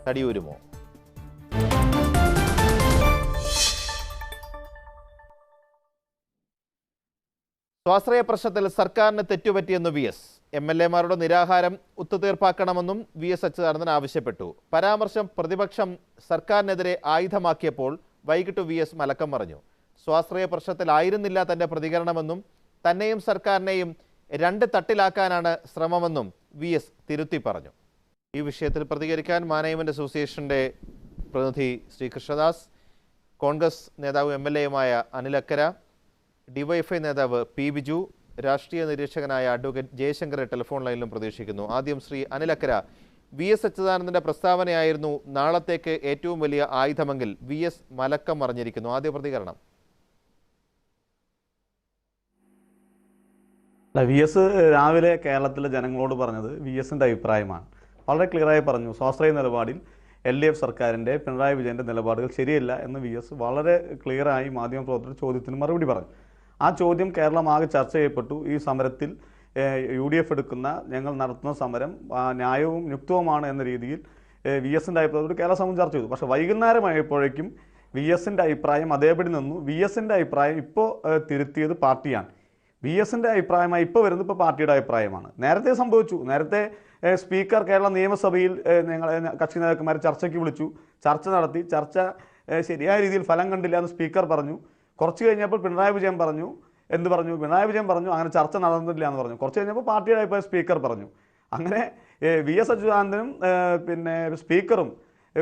തടിയൂരുമോ? സ്വാശ്രയ പ്രശ്നത്തിൽ സർക്കാരിന് തെറ്റുപറ്റിയെന്ന് VS. MLA-മാരുടെ നിരാഹാരം ഒത്തുതീർപ്പാക്കണമെന്നും VS അച്യുതാനന്ദൻ ആവശ്യപ്പെട്ടു. പരാമർശം പ്രതിപക്ഷം സർക്കാരിനെതിരെ ആയുധമാക്കിയപ്പോൾ വൈകിട്ട് VS മലക്കം മറിഞ്ഞു. സ്വാശ്രയ പ്രശ്നത്തിലായിരുന്നില്ല തന്റെ പ്രതികരണമെന്നും തന്നെയും സർക്കാരിനെയും രണ്ട് തട്ടിലാക്കാനാണ് ശ്രമമെന്നും VS തിരുത്തി പറഞ്ഞു. ഈ വിഷയത്തിൽ പ്രതികരിക്കാൻ മാനേജ്മെന്റ് അസോസിയേഷന്റെ പ്രതിനിധി ശ്രീ കൃഷ്ണദാസ്, കോൺഗ്രസ് നേതാവ് MLA-യുമായ അനിൽ അക്കര, DYFI നേതാവ് P. ബിജു, രാഷ്ട്രീയ നിരീക്ഷകനായ അഡ്വക്കേറ്റ് ജയശങ്കറെ ടെലിഫോൺ ലൈനിലും പ്രതീക്ഷിക്കുന്നു. ആദ്യം ശ്രീ അനിൽ അക്കര, VS അച്യുതാനന്ദന്റെ പ്രസ്താവനയായിരുന്നു നാളത്തേക്ക് ഏറ്റവും വലിയ ആയുധമെങ്കിൽ VS മലക്കം മറിഞ്ഞിരിക്കുന്നു. ആദ്യ പ്രതികരണം. VS രാവിലെ കേരളത്തിലെ ജനങ്ങളോട് പറഞ്ഞത് VSന്റെ അഭിപ്രായമാണ്. വളരെ ക്ലിയറായി പറഞ്ഞു. സ്വാശ്രയ നിലപാടിൽ LDF സർക്കാരിൻ്റെ പിണറായി വിജയൻ്റെ നിലപാടുകൾ ശരിയല്ല എന്ന് VS വളരെ ക്ലിയറായി മാധ്യമപ്രവർത്തകരുടെ ചോദ്യത്തിന് മറുപടി പറഞ്ഞു. ആ ചോദ്യം കേരളമാകെ ചർച്ച ചെയ്യപ്പെട്ടു. ഈ സമരത്തിൽ UDF എടുക്കുന്ന, ഞങ്ങൾ നടത്തുന്ന സമരം ന്യായവും യുക്തവുമാണ് എന്ന രീതിയിൽ VSന്റെ അഭിപ്രായത്തോട് കേരള സമൂഹം ചർച്ച ചെയ്തു. പക്ഷേ വൈകുന്നേരമായപ്പോഴേക്കും VSന്റെ അഭിപ്രായം അതേപടി നിന്നു. VSന്റെ അഭിപ്രായം ഇപ്പോൾ തിരുത്തിയത് പാർട്ടിയാണ്. VSന്റെ അഭിപ്രായമായി ഇപ്പോൾ വരുന്നത് ഇപ്പോൾ പാർട്ടിയുടെ അഭിപ്രായമാണ്. നേരത്തെ സംഭവിച്ചു. നേരത്തെ സ്പീക്കർ കേരള നിയമസഭയിൽ കക്ഷി നേതാക്കന്മാരെ ചർച്ചയ്ക്ക് വിളിച്ചു, ചർച്ച നടത്തി. ചർച്ച ശരിയായ രീതിയിൽ ഫലം കണ്ടില്ല എന്ന് സ്പീക്കർ പറഞ്ഞു. കുറച്ച് കഴിഞ്ഞപ്പോൾ പിണറായി വിജയൻ പറഞ്ഞു. എന്ത് പറഞ്ഞു? പിണറായി വിജയൻ പറഞ്ഞു അങ്ങനെ ചർച്ച നടന്നില്ല എന്ന് പറഞ്ഞു. കുറച്ച് കഴിഞ്ഞപ്പോൾ പാർട്ടിയുടെ അഭിപ്രായം സ്പീക്കർ പറഞ്ഞു. അങ്ങനെ VS അച്യുതാനന്ദനും പിന്നെ സ്പീക്കറും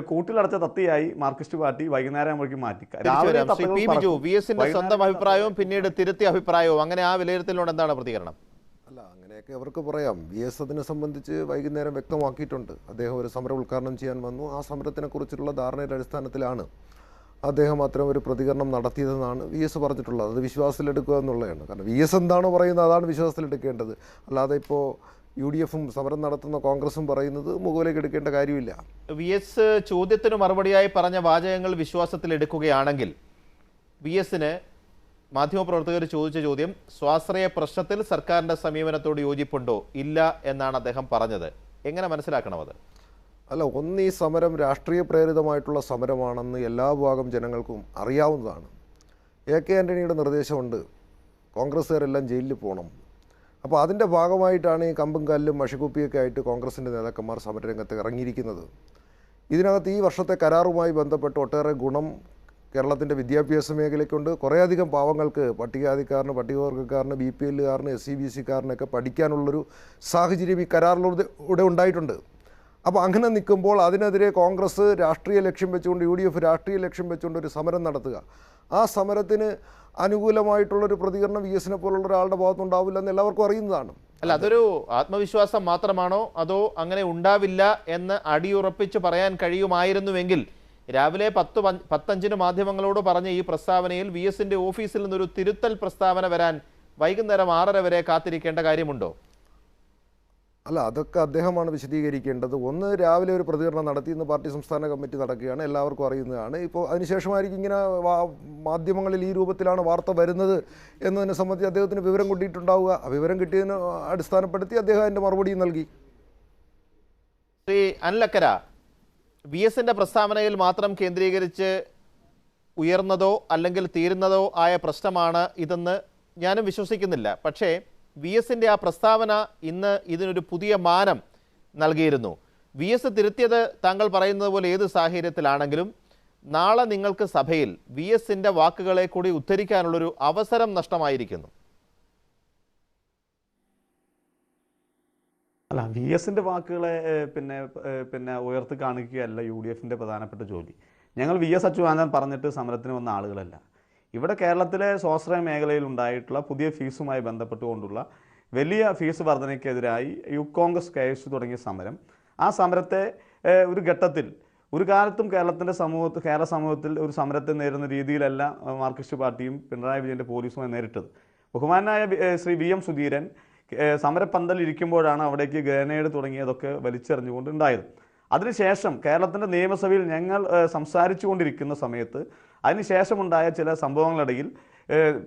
കൂട്ടിലടച്ച തത്തിയായി മാർക്സിസ്റ്റ് പാർട്ടി വൈകുന്നേരം വഴിക്ക് മാറ്റി. VSന്റെ സ്വന്തം അഭിപ്രായവും പിന്നീട് തിരുത്തിയ അഭിപ്രായവും, അങ്ങനെ ആ വിലയിരുത്തലിനോട് എന്താണ് പ്രതികരണം? അല്ല, അങ്ങനെയൊക്കെ അവർക്ക് പറയാം. VS അതിനെ സംബന്ധിച്ച് വൈകുന്നേരം വ്യക്തമാക്കിയിട്ടുണ്ട്. അദ്ദേഹം ഒരു സമരം ഉദ്ഘാടനം ചെയ്യാൻ വന്നു. ആ സമരത്തിനെ കുറിച്ചുള്ള ധാരണയുടെ അടിസ്ഥാനത്തിലാണ് അദ്ദേഹം അത്തരം ഒരു പ്രതികരണം നടത്തിയതെന്നാണ് VS പറഞ്ഞിട്ടുള്ളത്. അത് വിശ്വാസത്തിലെടുക്കുക എന്നുള്ളതാണ്. കാരണം VS എന്താണോ പറയുന്നത് അതാണ് വിശ്വാസത്തിലെടുക്കേണ്ടത്. അല്ലാതെ ഇപ്പോൾ UDFും സമരം നടത്തുന്ന കോൺഗ്രസും പറയുന്നത് മുകളിലേക്ക് എടുക്കേണ്ട കാര്യമില്ല. VS ചോദ്യത്തിന് മറുപടിയായി പറഞ്ഞ വാചകങ്ങൾ വിശ്വാസത്തിലെടുക്കുകയാണെങ്കിൽ VSന് മാധ്യമപ്രവർത്തകർ ചോദിച്ച ചോദ്യം, സ്വാശ്രയ പ്രശ്നത്തിൽ സർക്കാരിന്റെ സമീപനത്തോട് യോജിപ്പുണ്ടോ? ഇല്ല എന്നാണ് അദ്ദേഹം പറഞ്ഞത്. എങ്ങനെ മനസ്സിലാക്കണം അത്? അല്ല, ഒന്ന്, ഈ സമരം രാഷ്ട്രീയ പ്രേരിതമായിട്ടുള്ള സമരമാണെന്ന് എല്ലാ വിഭാഗം ജനങ്ങൾക്കും അറിയാവുന്നതാണ്. AK ആൻ്റണിയുടെ നിർദ്ദേശമുണ്ട്, കോൺഗ്രസ്സുകാരെല്ലാം ജയിലിൽ പോകണം. അപ്പോൾ അതിൻ്റെ ഭാഗമായിട്ടാണ് ഈ കമ്പും കല്ലും മഷിക്കുപ്പിയൊക്കെ ആയിട്ട് കോൺഗ്രസിൻ്റെ നേതാക്കന്മാർ സമരരംഗത്ത് ഇറങ്ങിയിരിക്കുന്നത്. ഇതിനകത്ത് ഈ വർഷത്തെ കരാറുമായി ബന്ധപ്പെട്ട് ഒട്ടേറെ ഗുണം കേരളത്തിൻ്റെ വിദ്യാഭ്യാസ മേഖലയ്ക്കുണ്ട്. കുറേയധികം പാവങ്ങൾക്ക്, പട്ടികജാതിക്കാരന്, പട്ടികവർഗ്ഗക്കാരന്, BPLകാരന്, SCBCക്കാരനൊക്കെ പഠിക്കാനുള്ളൊരു സാഹചര്യം ഈ കരാറിലൂടെ ഉണ്ടായിട്ടുണ്ട്. അപ്പോൾ അങ്ങനെ നിൽക്കുമ്പോൾ അതിനെതിരെ കോൺഗ്രസ് രാഷ്ട്രീയ ലക്ഷ്യം വെച്ചുകൊണ്ട്, UDF രാഷ്ട്രീയ ലക്ഷ്യം വെച്ചുകൊണ്ട് ഒരു സമരം നടത്തുക, ആ സമരത്തിന് അനുകൂലമായിട്ടുള്ളൊരു പ്രതികരണം VSനെ പോലുള്ള ഒരാളുടെ ഭാഗത്തുണ്ടാവില്ല എന്ന് എല്ലാവർക്കും അറിയുന്നതാണ്. അല്ല, അതൊരു ആത്മവിശ്വാസം മാത്രമാണോ, അതോ അങ്ങനെ ഉണ്ടാവില്ല എന്ന് അടിയുറപ്പിച്ച് പറയാൻ കഴിയുമായിരുന്നുവെങ്കിൽ രാവിലെ 10:05 മാധ്യമങ്ങളോട് പറഞ്ഞ ഈ പ്രസ്താവനയിൽ VSന്റെ ഓഫീസിൽ നിന്നൊരു തിരുത്തൽ പ്രസ്താവന വരാൻ വൈകുന്നേരം 6:30 വരെ കാത്തിരിക്കേണ്ട കാര്യമുണ്ടോ? അല്ല, അതൊക്കെ അദ്ദേഹമാണ് വിശദീകരിക്കേണ്ടത്. ഒന്ന്, രാവിലെ ഒരു പ്രതികരണം നടത്തി. ഇന്ന് പാർട്ടി സംസ്ഥാന കമ്മിറ്റി നടക്കുകയാണ്, എല്ലാവർക്കും അറിയുന്നതാണ്. ഇപ്പോൾ അതിനുശേഷമായിരിക്കും ഇങ്ങനെ മാധ്യമങ്ങളിൽ ഈ രൂപത്തിലാണ് വാർത്ത വരുന്നത് എന്നതിനെ സംബന്ധിച്ച് അദ്ദേഹത്തിന് വിവരം കിട്ടിയിട്ടുണ്ടാവുക. ആ വിവരം കിട്ടിയതിന് അടിസ്ഥാനപ്പെടുത്തി അദ്ദേഹം അതിൻ്റെ മറുപടി നൽകി. ശ്രീ അനിൽ അക്കര, VSന്റെ പ്രസ്താവനയിൽ മാത്രം കേന്ദ്രീകരിച്ച് ഉയർന്നതോ അല്ലെങ്കിൽ തീരുന്നതോ ആയ പ്രശ്നമാണ് ഇതെന്ന് ഞാനും വിശ്വസിക്കുന്നില്ല. പക്ഷേ VSന്റെ ആ പ്രസ്താവന ഇന്ന് ഇതിനൊരു പുതിയ മാനം നൽകിയിരുന്നു. VS തിരുത്തിയത് താങ്കൾ പറയുന്നത് പോലെ ഏത് സാഹചര്യത്തിലാണെങ്കിലും നാളെ നിങ്ങൾക്ക് സഭയിൽ VSന്റെ വാക്കുകളെ കൂടി ഉദ്ധരിക്കാനുള്ളൊരു അവസരം നഷ്ടമായിരിക്കുന്നു. അല്ല, VSന്റെ വാക്കുകളെ പിന്നെ ഉയർത്തി കാണിക്കുകയല്ല UDFന്റെ പ്രധാനപ്പെട്ട ജോലി. ഞങ്ങൾ VS അച്യുതാനന്ദൻ പറഞ്ഞിട്ട് സമരത്തിന് വന്ന ആളുകളല്ല. ഇവിടെ കേരളത്തിലെ സ്വാശ്രയ മേഖലയിൽ ഉണ്ടായിട്ടുള്ള പുതിയ ഫീസുമായി ബന്ധപ്പെട്ടുകൊണ്ടുള്ള വലിയ ഫീസ് വർധനയ്ക്കെതിരായി യൂത്ത് കോൺഗ്രസ്, KSU തുടങ്ങിയ സമരം, ആ സമരത്തെ ഒരു ഘട്ടത്തിൽ ഒരു കാലത്തും കേരള സമൂഹത്തിൽ ഒരു സമരത്തെ നേരിടുന്ന രീതിയിലല്ല മാർക്സിസ്റ്റ് പാർട്ടിയും പിണറായി വിജയൻ്റെ പോലീസുമായി നേരിട്ടത്. ബഹുമാനായ ശ്രീ VM സുധീരൻ സമരപ്പന്തലിരിക്കുമ്പോഴാണ് അവിടേക്ക് ഗ്രനേഡ് തുടങ്ങിയതൊക്കെ വലിച്ചെറിഞ്ഞുകൊണ്ട് ഉണ്ടായത്. അതിനുശേഷം കേരളത്തിൻ്റെ നിയമസഭയിൽ ഞങ്ങൾ സംസാരിച്ചു കൊണ്ടിരിക്കുന്ന സമയത്ത് അതിനുശേഷമുണ്ടായ ചില സംഭവങ്ങളിടയിൽ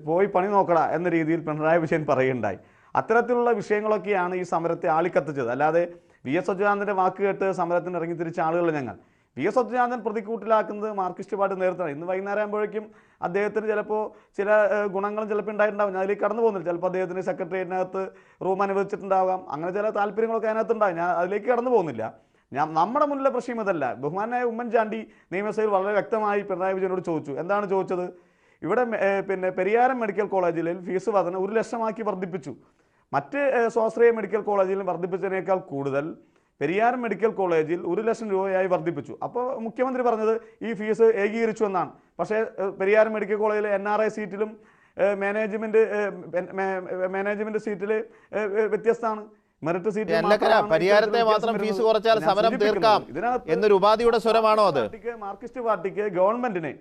പോയി പണി നോക്കട എന്ന രീതിയിൽ പിണറായി വിജയൻ പറയുകയുണ്ടായി. അത്തരത്തിലുള്ള വിഷയങ്ങളൊക്കെയാണ് ഈ സമരത്തെ ആളിക്കത്തിച്ചത്. അല്ലാതെ VS അച്യുതാനന്ദൻ്റെ വാക്ക് കേട്ട് സമരത്തിന് ഇറങ്ങിത്തിരിച്ച ആളുകൾ ഞങ്ങൾ. PS അച്യുതാനന്ദൻ പ്രതിക്കൂട്ടിലാക്കുന്നത് മാർക്സിസ്റ്റ് പാർട്ടി നേരത്താണ്. ഇന്ന് വൈകുന്നേരം ആകുമ്പോഴേക്കും അദ്ദേഹത്തിന് ചിലപ്പോൾ ചില ഗുണങ്ങളും ചിലപ്പോൾ ഉണ്ടായിട്ടുണ്ടാകും. ഞാൻ അതിലേക്ക് കടന്നു പോകുന്നില്ല. ചിലപ്പോൾ അദ്ദേഹത്തിന് സെക്രട്ടേറിയറ്റിനകത്ത് റൂം അനുവദിച്ചിട്ടുണ്ടാകാം, അങ്ങനെ ചില താല്പര്യങ്ങളൊക്കെ അതിനകത്തുണ്ടാകും. ഞാൻ അതിലേക്ക് കടന്നു പോകുന്നില്ല. നമ്മുടെ മുന്നിലെ പ്രശ്നം ഇതല്ല. ബഹുമാനായ ഉമ്മൻചാണ്ടി നിയമസഭയിൽ വളരെ വ്യക്തമായി പിണറായി വിജയനോട് ചോദിച്ചു. എന്താണ് ചോദിച്ചത്? ഇവിടെ പിന്നെ പെരിയാരം മെഡിക്കൽ കോളേജിൽ ഫീസ് വർധന 1 ലക്ഷമാക്കി വർദ്ധിപ്പിച്ചു. മറ്റ് സ്വാശ്രയ മെഡിക്കൽ കോളേജിൽ വർദ്ധിപ്പിച്ചതിനേക്കാൾ കൂടുതൽ പെരിയാരം മെഡിക്കൽ കോളേജിൽ 1 ലക്ഷം രൂപയായി വർദ്ധിപ്പിച്ചു. അപ്പോൾ മുഖ്യമന്ത്രി പറഞ്ഞത് ഈ ഫീസ് ഏകീകരിച്ചു എന്നാണ്. പക്ഷേ പെരിയാരം മെഡിക്കൽ കോളേജിലെ NRI സീറ്റിലും മാനേജ്മെന്റ് സീറ്റിൽ വ്യത്യസ്തമാണ്. മെറിറ്റ് സീറ്റ് പരിയാരത്തെ മാത്രം ഫീസ് കുറച്ചാൽ സമരം തീർക്കാം എന്നൊരു ഉപാധിയുടെ സ്വരമാണോ അത്? മാർക്സിസ്റ്റ് പാർട്ടിക്ക്, ഗവൺമെന്റിന്,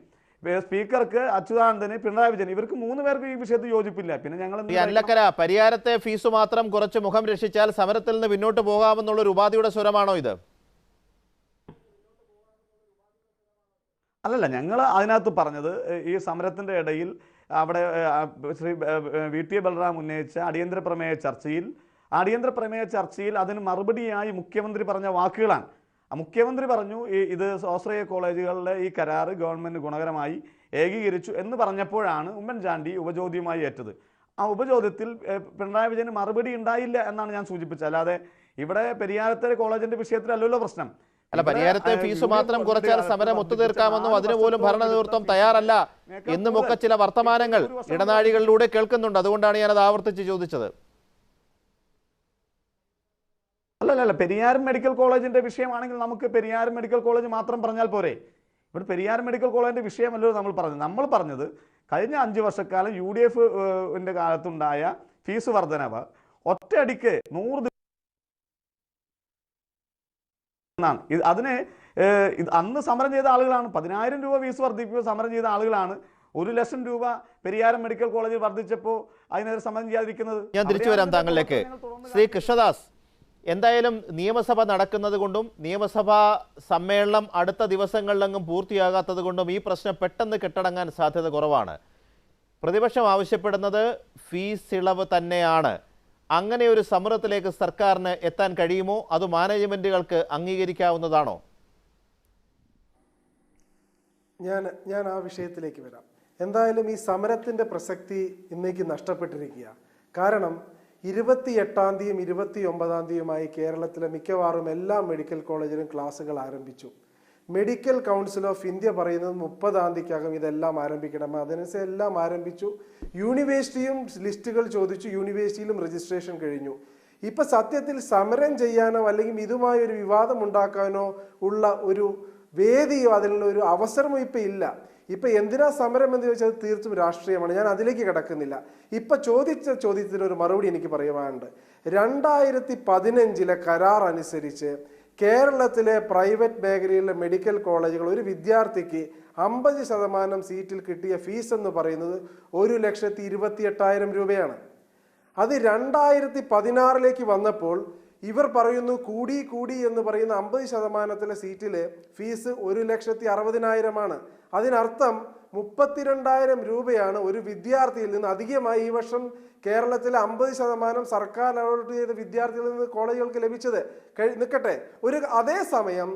സ്പീക്കർക്ക്, അച്യുതാനന്ദന്, പിണറായി വിജയൻ, ഇവർക്ക് 3 പേർക്ക് ഈ വിഷയത്തിൽ യോജിപ്പില്ല. പിന്നെ ഞങ്ങൾ അല്ലക്കര പരിയാരത്തെ ഫീസ് മാത്രം കുറച്ച് മുഖം രക്ഷിച്ചാൽ സമരത്തിൽ നിന്ന് പിന്നോട്ട് പോകാമെന്നുള്ള ഒരു ഉപാധിയുടെ സ്വരമാണോ ഇത്? അല്ലല്ല, ഞങ്ങൾ അതിനകത്ത് പറഞ്ഞത് ഈ സമരത്തിന്റെ ഇടയിൽ അവിടെ ശ്രീ VT ബലറാം ഉന്നയിച്ച അടിയന്തര പ്രമേയ ചർച്ചയിൽ അതിന് മറുപടിയായി മുഖ്യമന്ത്രി പറഞ്ഞ വാക്കുകളാണ്. മുഖ്യമന്ത്രി പറഞ്ഞു ഇത് സ്വാശ്രയ കോളേജുകളിലെ ഈ കരാറ് ഗവൺമെന്റ് ഗുണകരമായി ഏകീകരിച്ചു എന്ന് പറഞ്ഞപ്പോഴാണ് ഉമ്മൻചാണ്ടി ഉപചോദ്യമായി ഏറ്റത്. ആ ഉപചോദ്യത്തിൽ പിണറായി വിജയന് മറുപടി ഉണ്ടായില്ല എന്നാണ് ഞാൻ സൂചിപ്പിച്ചത്. അല്ലാതെ ഇവിടെ പെരിയാരത്തെ കോളേജിന്റെ വിഷയത്തിലല്ലല്ലോ പ്രശ്നം. അല്ല, പരിയാരത്തെ ഫീസ് മാത്രം കുറച്ചാൽ സമരം ഒത്തുതീർക്കാമെന്നും അതിനുപോലും ഭരണ നേതൃത്വം തയ്യാറല്ല എന്നുമൊക്കെ ചില വർത്തമാനങ്ങൾ ഇടനാഴികളിലൂടെ കേൾക്കുന്നുണ്ട്. അതുകൊണ്ടാണ് ഞാനത് ആവർത്തിച്ച് ചോദിച്ചത്. അല്ലല്ല, പെരിയാരം മെഡിക്കൽ കോളേജിന്റെ വിഷയമാണെങ്കിൽ നമുക്ക് പെരിയാരം മെഡിക്കൽ കോളേജ് മാത്രം പറഞ്ഞാൽ പോരെ. ഇവിടെ പെരിയാരം മെഡിക്കൽ കോളേജിന്റെ വിഷയമല്ലോ നമ്മൾ പറഞ്ഞത് കഴിഞ്ഞ 5 വർഷക്കാലം UDF കാലത്തുണ്ടായ ഫീസ് വർധനവ് ഒറ്റയടിക്ക് 100 എന്നാണ്. അതിന് അന്ന് സമരം ചെയ്ത ആളുകളാണ്. 10,000 രൂപ ഫീസ് വർദ്ധിപ്പിക്കുക സമരം ചെയ്ത ആളുകളാണ്. 1 ലക്ഷം രൂപ പെരിയാരം മെഡിക്കൽ കോളേജിൽ വർദ്ധിച്ചപ്പോൾ അതിനെതിരെ സമരം ചെയ്യാതിരിക്കുന്നത്. ഞാൻ തിരിച്ചു വരാം താങ്കളിലേക്ക്. ശ്രീ കൃഷ്ണദാസ്, എന്തായാലും നിയമസഭ നടക്കുന്നത് കൊണ്ടും നിയമസഭാ സമ്മേളനം അടുത്ത ദിവസങ്ങളിലെങ്ങും പൂർത്തിയാകാത്തത് കൊണ്ടും ഈ പ്രശ്നം പെട്ടെന്ന് കെട്ടടങ്ങാൻ സാധ്യത കുറവാണ്. പ്രതിപക്ഷം ആവശ്യപ്പെടുന്നത് ഫീസ് ഇളവ് തന്നെയാണ്. അങ്ങനെ ഒരു സമരത്തിലേക്ക് സർക്കാരിന് എത്താൻ കഴിയുമോ? അത് മാനേജ്മെന്റുകൾക്ക് അംഗീകരിക്കാവുന്നതാണോ? ഞാൻ ആ വിഷയത്തിലേക്ക് വരാം. എന്തായാലും ഈ സമരത്തിന്റെ പ്രസക്തി ഇന്നേക്ക് നഷ്ടപ്പെട്ടിരിക്കുക. കാരണം 28-ാം തീയതിയും 29-ാം തീയതിയുമായി കേരളത്തിലെ മിക്കവാറും എല്ലാ മെഡിക്കൽ കോളേജിലും ക്ലാസ്സുകൾ ആരംഭിച്ചു. മെഡിക്കൽ കൗൺസിൽ ഓഫ് ഇന്ത്യ പറയുന്നത് 30-ാം തീയതിക്കകം ഇതെല്ലാം ആരംഭിക്കണം. അതിനനുസരിച്ച് എല്ലാം ആരംഭിച്ചു. യൂണിവേഴ്സിറ്റിയും ലിസ്റ്റുകൾ ചോദിച്ചു. യൂണിവേഴ്സിറ്റിയിലും രജിസ്ട്രേഷൻ കഴിഞ്ഞു. ഇപ്പൊ സത്യത്തിൽ സമരം ചെയ്യാനോ അല്ലെങ്കിൽ ഇതുമായി ഒരു വിവാദം ഉണ്ടാക്കാനോ ഉള്ള ഒരു വേദിയോ അതിനുള്ള ഒരു അവസരമോ ഇപ്പൊ ഇല്ല. ഇപ്പൊ എന്തിനാ സമരം എന്ന് ചോദിച്ചാൽ തീർത്തും രാഷ്ട്രീയമാണ്. ഞാൻ അതിലേക്ക് കിടക്കുന്നില്ല. ഇപ്പൊ ചോദിച്ച ചോദ്യത്തിന് ഒരു മറുപടി എനിക്ക് പറയുവാനുണ്ട്. 2015 കരാർ അനുസരിച്ച് കേരളത്തിലെ പ്രൈവറ്റ് മേഖലയിലെ മെഡിക്കൽ കോളേജുകൾ ഒരു വിദ്യാർത്ഥിക്ക് 50% സീറ്റിൽ കിട്ടിയ ഫീസ് എന്ന് പറയുന്നത് 1,28,000 രൂപയാണ്. അത് 2016 വന്നപ്പോൾ ഇവർ പറയുന്നു കൂടി എന്ന് പറയുന്ന 50% സീറ്റിലെ ഫീസ് 1,60,000 അതിനർത്ഥം 32,000 രൂപയാണ് ഒരു വിദ്യാർത്ഥിയിൽ നിന്ന് അധികമായി ഈ വർഷം കേരളത്തിലെ 50% സർക്കാർ അലോട്ട് ചെയ്ത വിദ്യാർത്ഥികളിൽ നിന്ന് കോളേജുകൾക്ക് ലഭിച്ചത്. നിൽക്കട്ടെ, അതേസമയം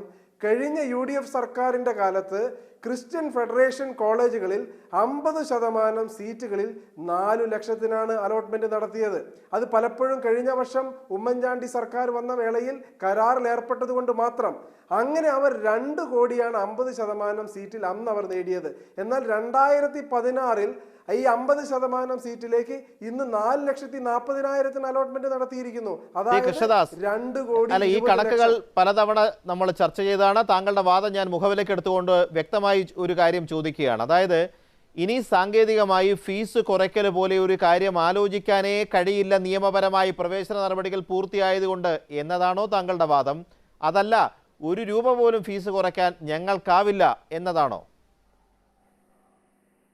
കഴിഞ്ഞ UDF സർക്കാരിൻ്റെ കാലത്ത് ക്രിസ്ത്യൻ ഫെഡറേഷൻ കോളേജുകളിൽ 50% സീറ്റുകളിൽ 4 ലക്ഷത്തിനാണ് അലോട്ട്മെന്റ് നടത്തിയത്. അത് പലപ്പോഴും കഴിഞ്ഞ വർഷം ഉമ്മൻചാണ്ടി സർക്കാർ വന്ന വേളയിൽ കരാറിൽ ഏർപ്പെട്ടത് കൊണ്ട് മാത്രം. അങ്ങനെ അവർ 2 കോടിയാണ് 50% സീറ്റിൽ അന്ന് അവർ നേടിയത്. എന്നാൽ 2016 ഈ 50% സീറ്റിലേക്ക് ഇന്ന് 4,40,000 അലോട്ട്മെന്റ് നടത്തിയിരിക്കുന്നു. അതായത് 2 കോടി. അല്ല, ഈ കണക്കുകൾ പലതവണ നമ്മൾ ചർച്ച ചെയ്താണ്. താങ്കളുടെ വാദം ഞാൻ മുഖവിലേക്ക് എടുത്തുകൊണ്ട് വ്യക്തമായി ഒരു കാര്യം ചോദിക്കുകയാണ്. അതായത് ഇനി സാങ്കേതികമായി ഫീസ് കുറയ്ക്കൽ പോലെ ഒരു കാര്യം ആലോചിക്കാനേ കഴിയില്ല നിയമപരമായി പ്രവേശന നടപടികൾ പൂർത്തിയായതുകൊണ്ട് എന്നതാണോ താങ്കളുടെ വാദം? അതല്ല, 1 രൂപ പോലും ഫീസ് കുറയ്ക്കാൻ ഞങ്ങൾക്കാവില്ല എന്നതാണോ?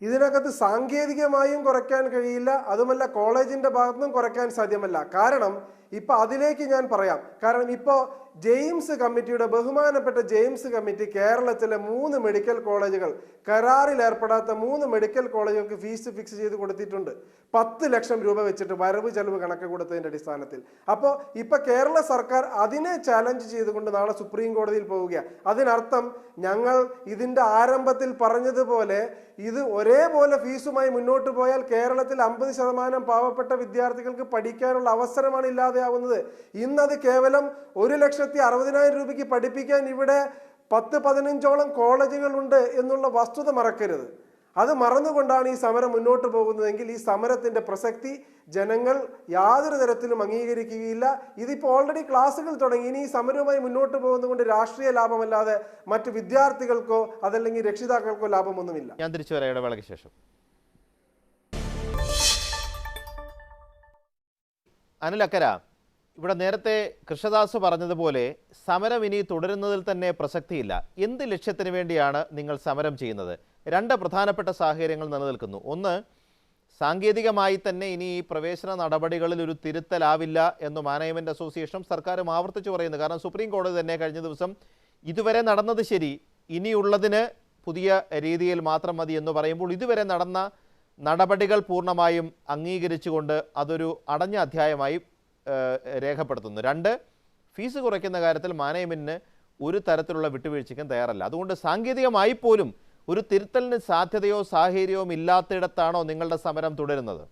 ഇതിനകത്ത് സാങ്കേതികമായും കുറയ്ക്കാൻ കഴിയില്ല. അതുമല്ല, കോളേജിന്റെ ഭാഗത്തുനിന്നും കുറയ്ക്കാൻ സാധ്യമല്ല. കാരണം ഇപ്പൊ അതിലേക്ക് ഞാൻ പറയാം. കാരണം ഇപ്പോൾ ജെയിംസ് കമ്മിറ്റിയുടെ ബഹുമാനപ്പെട്ട ജെയിംസ് കമ്മിറ്റി കേരളത്തിലെ 3 മെഡിക്കൽ കോളേജുകൾ, കരാറിൽ ഏർപ്പെടാത്ത 3 മെഡിക്കൽ കോളേജുകൾക്ക് ഫീസ് ഫിക്സ് ചെയ്ത് കൊടുത്തിട്ടുണ്ട്. 10 ലക്ഷം രൂപ വെച്ചിട്ട് വരവ് ചെലവ് കണക്ക് കൊടുത്തതിന്റെ അടിസ്ഥാനത്തിൽ. അപ്പോൾ ഇപ്പൊ കേരള സർക്കാർ അതിനെ ചാലഞ്ച് ചെയ്തുകൊണ്ട് നാളെ സുപ്രീം കോടതിയിൽ പോവുകയാണ്. അതിനർത്ഥം ഞങ്ങൾ ഇതിന്റെ ആരംഭത്തിൽ പറഞ്ഞതുപോലെ ഇത് ഒരേപോലെ ഫീസുമായി മുന്നോട്ട് പോയാൽ കേരളത്തിൽ 50% പാവപ്പെട്ട വിദ്യാർത്ഥികൾക്ക് പഠിക്കാനുള്ള അവസരമാണ് ഇല്ലാതെയാവുന്നത്. ഇന്നത് കേവലം 1,60,000 രൂപയ്ക്ക് പഠിപ്പിക്കാൻ ഇവിടെ 10-15ഓളം കോളേജുകളുണ്ട് എന്നുള്ള വസ്തുത മറക്കരുത്. അത് മറന്നുകൊണ്ടാണ് ഈ സമരം മുന്നോട്ട് പോകുന്നതെങ്കിൽ ഈ സമരത്തിന്റെ പ്രസക്തി ജനങ്ങൾ യാതൊരു തരത്തിലും അംഗീകരിക്കുകയില്ല. ഇതിപ്പോൾ ഓൾറെഡി ക്ലാസ്സുകൾ തുടങ്ങി. ഇനി ഈ സമരവുമായി മുന്നോട്ട് പോകുന്നതുകൊണ്ട് രാഷ്ട്രീയ ലാഭമല്ലാതെ മറ്റു വിദ്യാർത്ഥികൾക്കോ അതല്ലെങ്കിൽ രക്ഷിതാക്കൾക്കോ ലാഭമൊന്നുമില്ല. ഞാൻ തിരിച്ചു വരാം ഇടവേളയ്ക്ക് ശേഷം. അനിൽ അക്കര, ഇവിടെ നേരത്തെ കൃഷ്ണദാസ് പറഞ്ഞതുപോലെ സമരം ഇനി തുടരുന്നതിൽ തന്നെ പ്രസക്തിയില്ല. എന്ത് ലക്ഷ്യത്തിന് വേണ്ടിയാണ് നിങ്ങൾ സമരം ചെയ്യുന്നത്? 2 പ്രധാനപ്പെട്ട സാഹചര്യങ്ങൾ നിലനിൽക്കുന്നു. ഒന്ന്, സാങ്കേതികമായി തന്നെ ഇനി ഈ പ്രവേശന നടപടികളിൽ ഒരു തിരുത്തലാവില്ല എന്ന് മാനേജ്മെൻറ്റ് അസോസിയേഷനും സർക്കാരും ആവർത്തിച്ചു പറയുന്നു. കാരണം സുപ്രീം കോടതി തന്നെ കഴിഞ്ഞ ദിവസം ഇതുവരെ നടന്നത് ശരി, ഇനിയുള്ളതിന് പുതിയ രീതിയിൽ മാത്രം മതി എന്ന് പറയുമ്പോൾ ഇതുവരെ നടന്ന നടപടികൾ പൂർണ്ണമായും അംഗീകരിച്ചുകൊണ്ട് അതൊരു അടഞ്ഞ അധ്യായമായി രേഖപ്പെടുത്തുന്നു. 2, ഫീസ് കുറയ്ക്കുന്ന കാര്യത്തിൽ മാനേജ്മെൻറ്റിന് ഒരു തരത്തിലുള്ള വിട്ടുവീഴ്ചയ്ക്കും തയ്യാറല്ല. അതുകൊണ്ട് സാങ്കേതികമായി പോലും ഒരു തിരുത്തലിന് സാധ്യതയോ സാഹചര്യമോ ഇല്ലാത്തിടത്താണോ നിങ്ങളുടെ സമരം തുടരുന്നത്?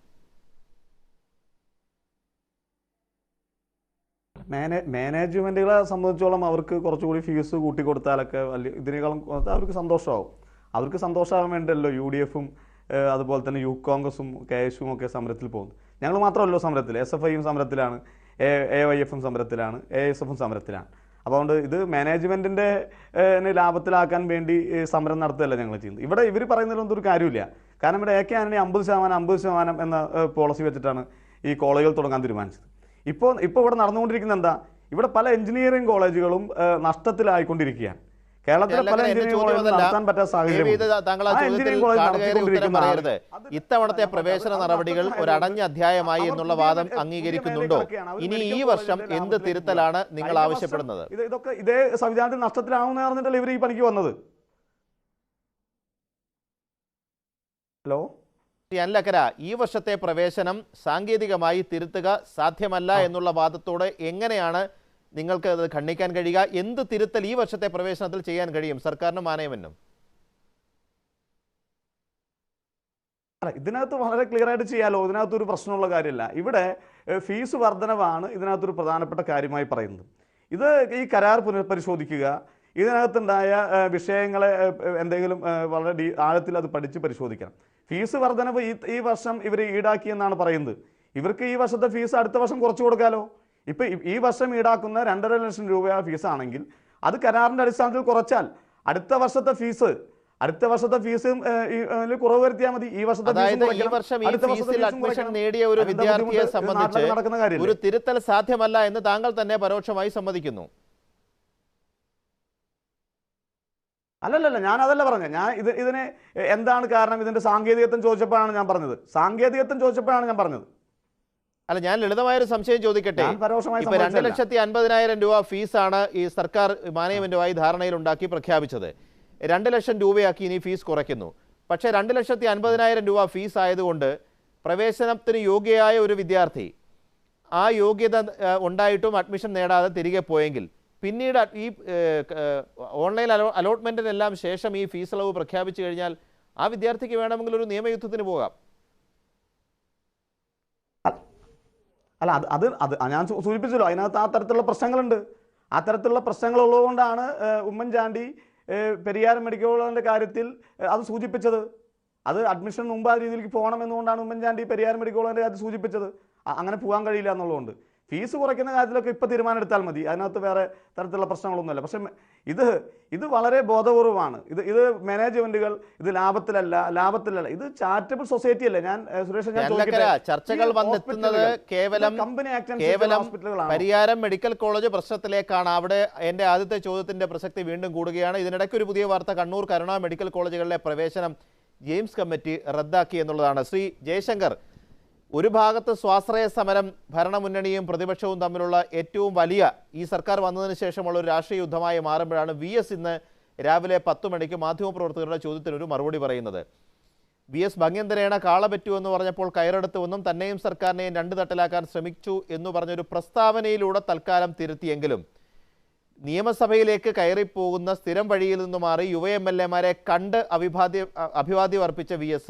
മാനേജ്മെൻറ്റുകളെ സംബന്ധിച്ചോളം അവർക്ക് കുറച്ചുകൂടി ഫീസ് കൂട്ടിക്കൊടുത്താലൊക്കെ വലിയ ഇതിനേക്കാളും അവർക്ക് സന്തോഷമാവും. അവർക്ക് സന്തോഷമാകാൻ വേണ്ടിയല്ലോ UDFും അതുപോലെ തന്നെ യൂത്ത് കോൺഗ്രസും KSUവും ഒക്കെ സമരത്തിൽ പോകുന്നത്. ഞങ്ങൾ മാത്രമല്ലോ സമരത്തിൽ, SFIയും സമരത്തിലാണ്, AYFും സമരത്തിലാണ്, ASFും സമരത്തിലാണ്. അപ്പോൾ അതുകൊണ്ട് ഇത് മാനേജ്മെൻറ്റിൻ്റെ ലാഭത്തിലാക്കാൻ വേണ്ടി സമരം നടത്തുകയല്ല ഞങ്ങൾ ചെയ്യുന്നത്. ഇവിടെ ഇവർ പറയുന്നതിലൊന്നും ഒരു കാര്യമില്ല. കാരണം ഇവിടെ AK ആന്റണി 50% എന്ന പോളിസി വെച്ചിട്ടാണ് ഈ കോളേജുകൾ തുടങ്ങാൻ തീരുമാനിച്ചത്. ഇപ്പോൾ ഇവിടെ നടന്നുകൊണ്ടിരിക്കുന്നത് എന്താ? ഇവിടെ പല എഞ്ചിനീയറിംഗ് കോളേജുകളും നഷ്ടത്തിലായിക്കൊണ്ടിരിക്കുകയാണ്. കേരളത്തിലെ പല എഞ്ചിനീയറിംഗ് കോളേജുകൾ നടത്താൻ പറ്റാത്ത സാഹചര്യം. ഇത്തവണത്തെ പ്രവേശന നടപടികൾ ഒരു അടഞ്ഞ അധ്യായമായി എന്നുള്ള വാദം അംഗീകരിക്കുന്നുണ്ടോ? ഇനി ഈ വർഷം എന്ത് തിരുത്തലാണ് നിങ്ങൾ ആവശ്യപ്പെടുന്നത്? ഇതൊക്കെ ഇതേ സംവിധാനത്തിൽ നഷ്ടത്തിലാവുന്ന പറഞ്ഞിട്ടല്ലേ ഇവർ ഈ പണിക്ക് വന്നത്. ഹലോ അനിലക്കര, ഈ വർഷത്തെ പ്രവേശനം സാങ്കേതികമായി തിരുത്തുക സാധ്യമല്ല എന്നുള്ള വാദത്തോട് എങ്ങനെയാണ് നിങ്ങൾക്ക് അത് ഖണ്ഡിക്കാൻ കഴിയുക? എന്ത് തിരുത്തൽ ഈ വർഷത്തെ പ്രവേശനത്തിൽ ചെയ്യാൻ കഴിയും സർക്കാരിനും മാനേജ്മെന്റിനും? അല്ല, ഇതിനകത്ത് വളരെ ക്ലിയർ ആയിട്ട് ചെയ്യാലോ. ഇതിനകത്തൊരു പ്രശ്നമുള്ള കാര്യമില്ല. ഇവിടെ ഫീസ് വർധനവാണ് ഇതിനകത്തൊരു പ്രധാനപ്പെട്ട കാര്യമായി പറയുന്നത്. ഇത് ഈ കരാർ പുനഃപരിശോധിക്കുക, ഇതിനകത്തുണ്ടായ വിഷയങ്ങളെ എന്തെങ്കിലും വളരെ ആഴത്തിൽ അത് പഠിച്ച് പരിശോധിക്കണം. ഫീസ് വർധനവ് ഈ വർഷം ഇവർ ഈടാക്കിയെന്നാണ് പറയുന്നത്. ഇവർക്ക് ഈ വർഷത്തെ ഫീസ് അടുത്ത വർഷം കുറച്ച് കൊടുക്കാലോ. ഇപ്പം ഈ വർഷം ഈടാക്കുന്ന 2.5 ലക്ഷം രൂപ ഫീസാണെങ്കിൽ അത് കരാറിൻ്റെ അടിസ്ഥാനത്തിൽ കുറച്ചാൽ അടുത്ത വർഷത്തെ ഫീസ് കുറവ് വരുത്തിയാൽ മതി. ഈ വർഷത്തെ അഡ്മിഷൻ നേടിയ ഒരു വിദ്യാർത്ഥിയെ സംബന്ധിച്ച് ഒരു തിരുത്തൽ സാധ്യമല്ല എന്ന് താങ്കൾ തന്നെ പരോക്ഷമായി സമ്മതിക്കുന്നു. അല്ലല്ല, ഞാൻ അതല്ല പറഞ്ഞത്. ഞാൻ ഇതിന് എന്താണ് കാരണം, ഇതിന്റെ സാങ്കേതികത്വം ചോദിച്ചപ്പോഴാണ് ഞാൻ പറഞ്ഞത്. അല്ല, ഞാൻ ലളിതമായൊരു സംശയം ചോദിക്കട്ടെ. ഇപ്പൊ 2,50,000 രൂപ ഫീസാണ് ഈ സർക്കാർ മാനേജ്മെന്റുമായി ധാരണയിലുണ്ടാക്കി പ്രഖ്യാപിച്ചത്. 2 ലക്ഷം രൂപയാക്കി ഇനി ഫീസ് കുറയ്ക്കുന്നു. പക്ഷേ 2,50,000 രൂപ ഫീസ് ആയതുകൊണ്ട് പ്രവേശനത്തിന് യോഗ്യയായ ഒരു വിദ്യാർത്ഥി ആ യോഗ്യത ഉണ്ടായിട്ടും അഡ്മിഷൻ നേടാതെ തിരികെ പോയെങ്കിൽ പിന്നീട് ഈ ഓൺലൈൻ അലോട്ട്മെന്റിനെല്ലാം ശേഷം ഈ ഫീസ് ഇളവ് പ്രഖ്യാപിച്ചു കഴിഞ്ഞാൽ ആ വിദ്യാർത്ഥിക്ക് വേണമെങ്കിൽ ഒരു നിയമയുദ്ധത്തിന് പോകാം. അല്ല, അത് ഞാൻ സൂചിപ്പിച്ചല്ലോ, അതിനകത്ത് ആ തരത്തിലുള്ള പ്രശ്നങ്ങളുണ്ട്. ആ തരത്തിലുള്ള പ്രശ്നങ്ങളുള്ളതുകൊണ്ടാണ് ഉമ്മൻചാണ്ടി പെരിയാർ മെഡിക്കൽ കോളേജിൻ്റെ കാര്യത്തിൽ അത് സൂചിപ്പിച്ചത്. അത് അഡ്മിഷൻ മുമ്പ് ആ രീതിയിലേക്ക് പോകണം എന്നുകൊണ്ടാണ് ഉമ്മൻചാണ്ടി പെരിയാർ മെഡിക്കൽ കോളേജിൻ്റെ കാര്യത്തിൽ സൂചിപ്പിച്ചത്. അങ്ങനെ പോകാൻ കഴിയില്ല എന്നുള്ളതുകൊണ്ട് ഫീസ് കുറയ്ക്കുന്ന കാര്യത്തിലൊക്കെ ഇപ്പോൾ തീരുമാനം എടുത്താൽ മതി. അതിനകത്ത് വേറെ തരത്തിലുള്ള പ്രശ്നങ്ങളൊന്നുമില്ല. പക്ഷേ ഇത് വളരെ ബോധപൂർവമാണ്. ഇത് മാനേജ്മെന്റുകൾ ഇത് ലാഭത്തിലല്ല. ഇത് ചാരിറ്റബിൾ സൊസൈറ്റി അല്ലേ? ഞാൻ സുരേഷ് ചർച്ചകൾ വന്നെത്തുന്നത് കേവലം പരിയാരം മെഡിക്കൽ കോളേജ് പ്രശ്നത്തിലേക്കാണ്. അവിടെ എൻ്റെ ആദ്യത്തെ ചോദ്യത്തിന്റെ പ്രസക്തി വീണ്ടും കൂടുകയാണ്. ഇതിനിടയ്ക്ക് ഒരു പുതിയ വാർത്ത, കണ്ണൂർ കരുണ മെഡിക്കൽ കോളേജുകളിലെ പ്രവേശനം ജെയിംസ് കമ്മിറ്റി റദ്ദാക്കി എന്നുള്ളതാണ്. ശ്രീ ജയശങ്കർ, ഒരു ഭാഗത്ത് സ്വാശ്രയ സമരം ഭരണമുന്നണിയും പ്രതിപക്ഷവും തമ്മിലുള്ള ഏറ്റവും വലിയ ഈ സർക്കാർ വന്നതിന് ശേഷമുള്ള ഒരു രാഷ്ട്രീയ യുദ്ധമായി മാറുമ്പോഴാണ് VS ഇന്ന് രാവിലെ 10 മണിക്ക് മാധ്യമപ്രവർത്തകരുടെ ചോദ്യത്തിനൊരു മറുപടി പറയുന്നത്. VS ഭംഗ്യന്തരേണ കാള പറ്റുമെന്ന് പറഞ്ഞപ്പോൾ കയറെടുത്തുവെന്നും തന്നെയും സർക്കാരിനെയും രണ്ട് തട്ടിലാക്കാൻ ശ്രമിച്ചു എന്ന് പറഞ്ഞൊരു പ്രസ്താവനയിലൂടെ തൽക്കാലം തിരുത്തിയെങ്കിലും നിയമസഭയിലേക്ക് കയറിപ്പോകുന്ന സ്ഥിരം വഴിയിൽ നിന്ന് മാറി യുവ MLA-മാരെ കണ്ട് അഭിവാദ്യം അർപ്പിച്ച VS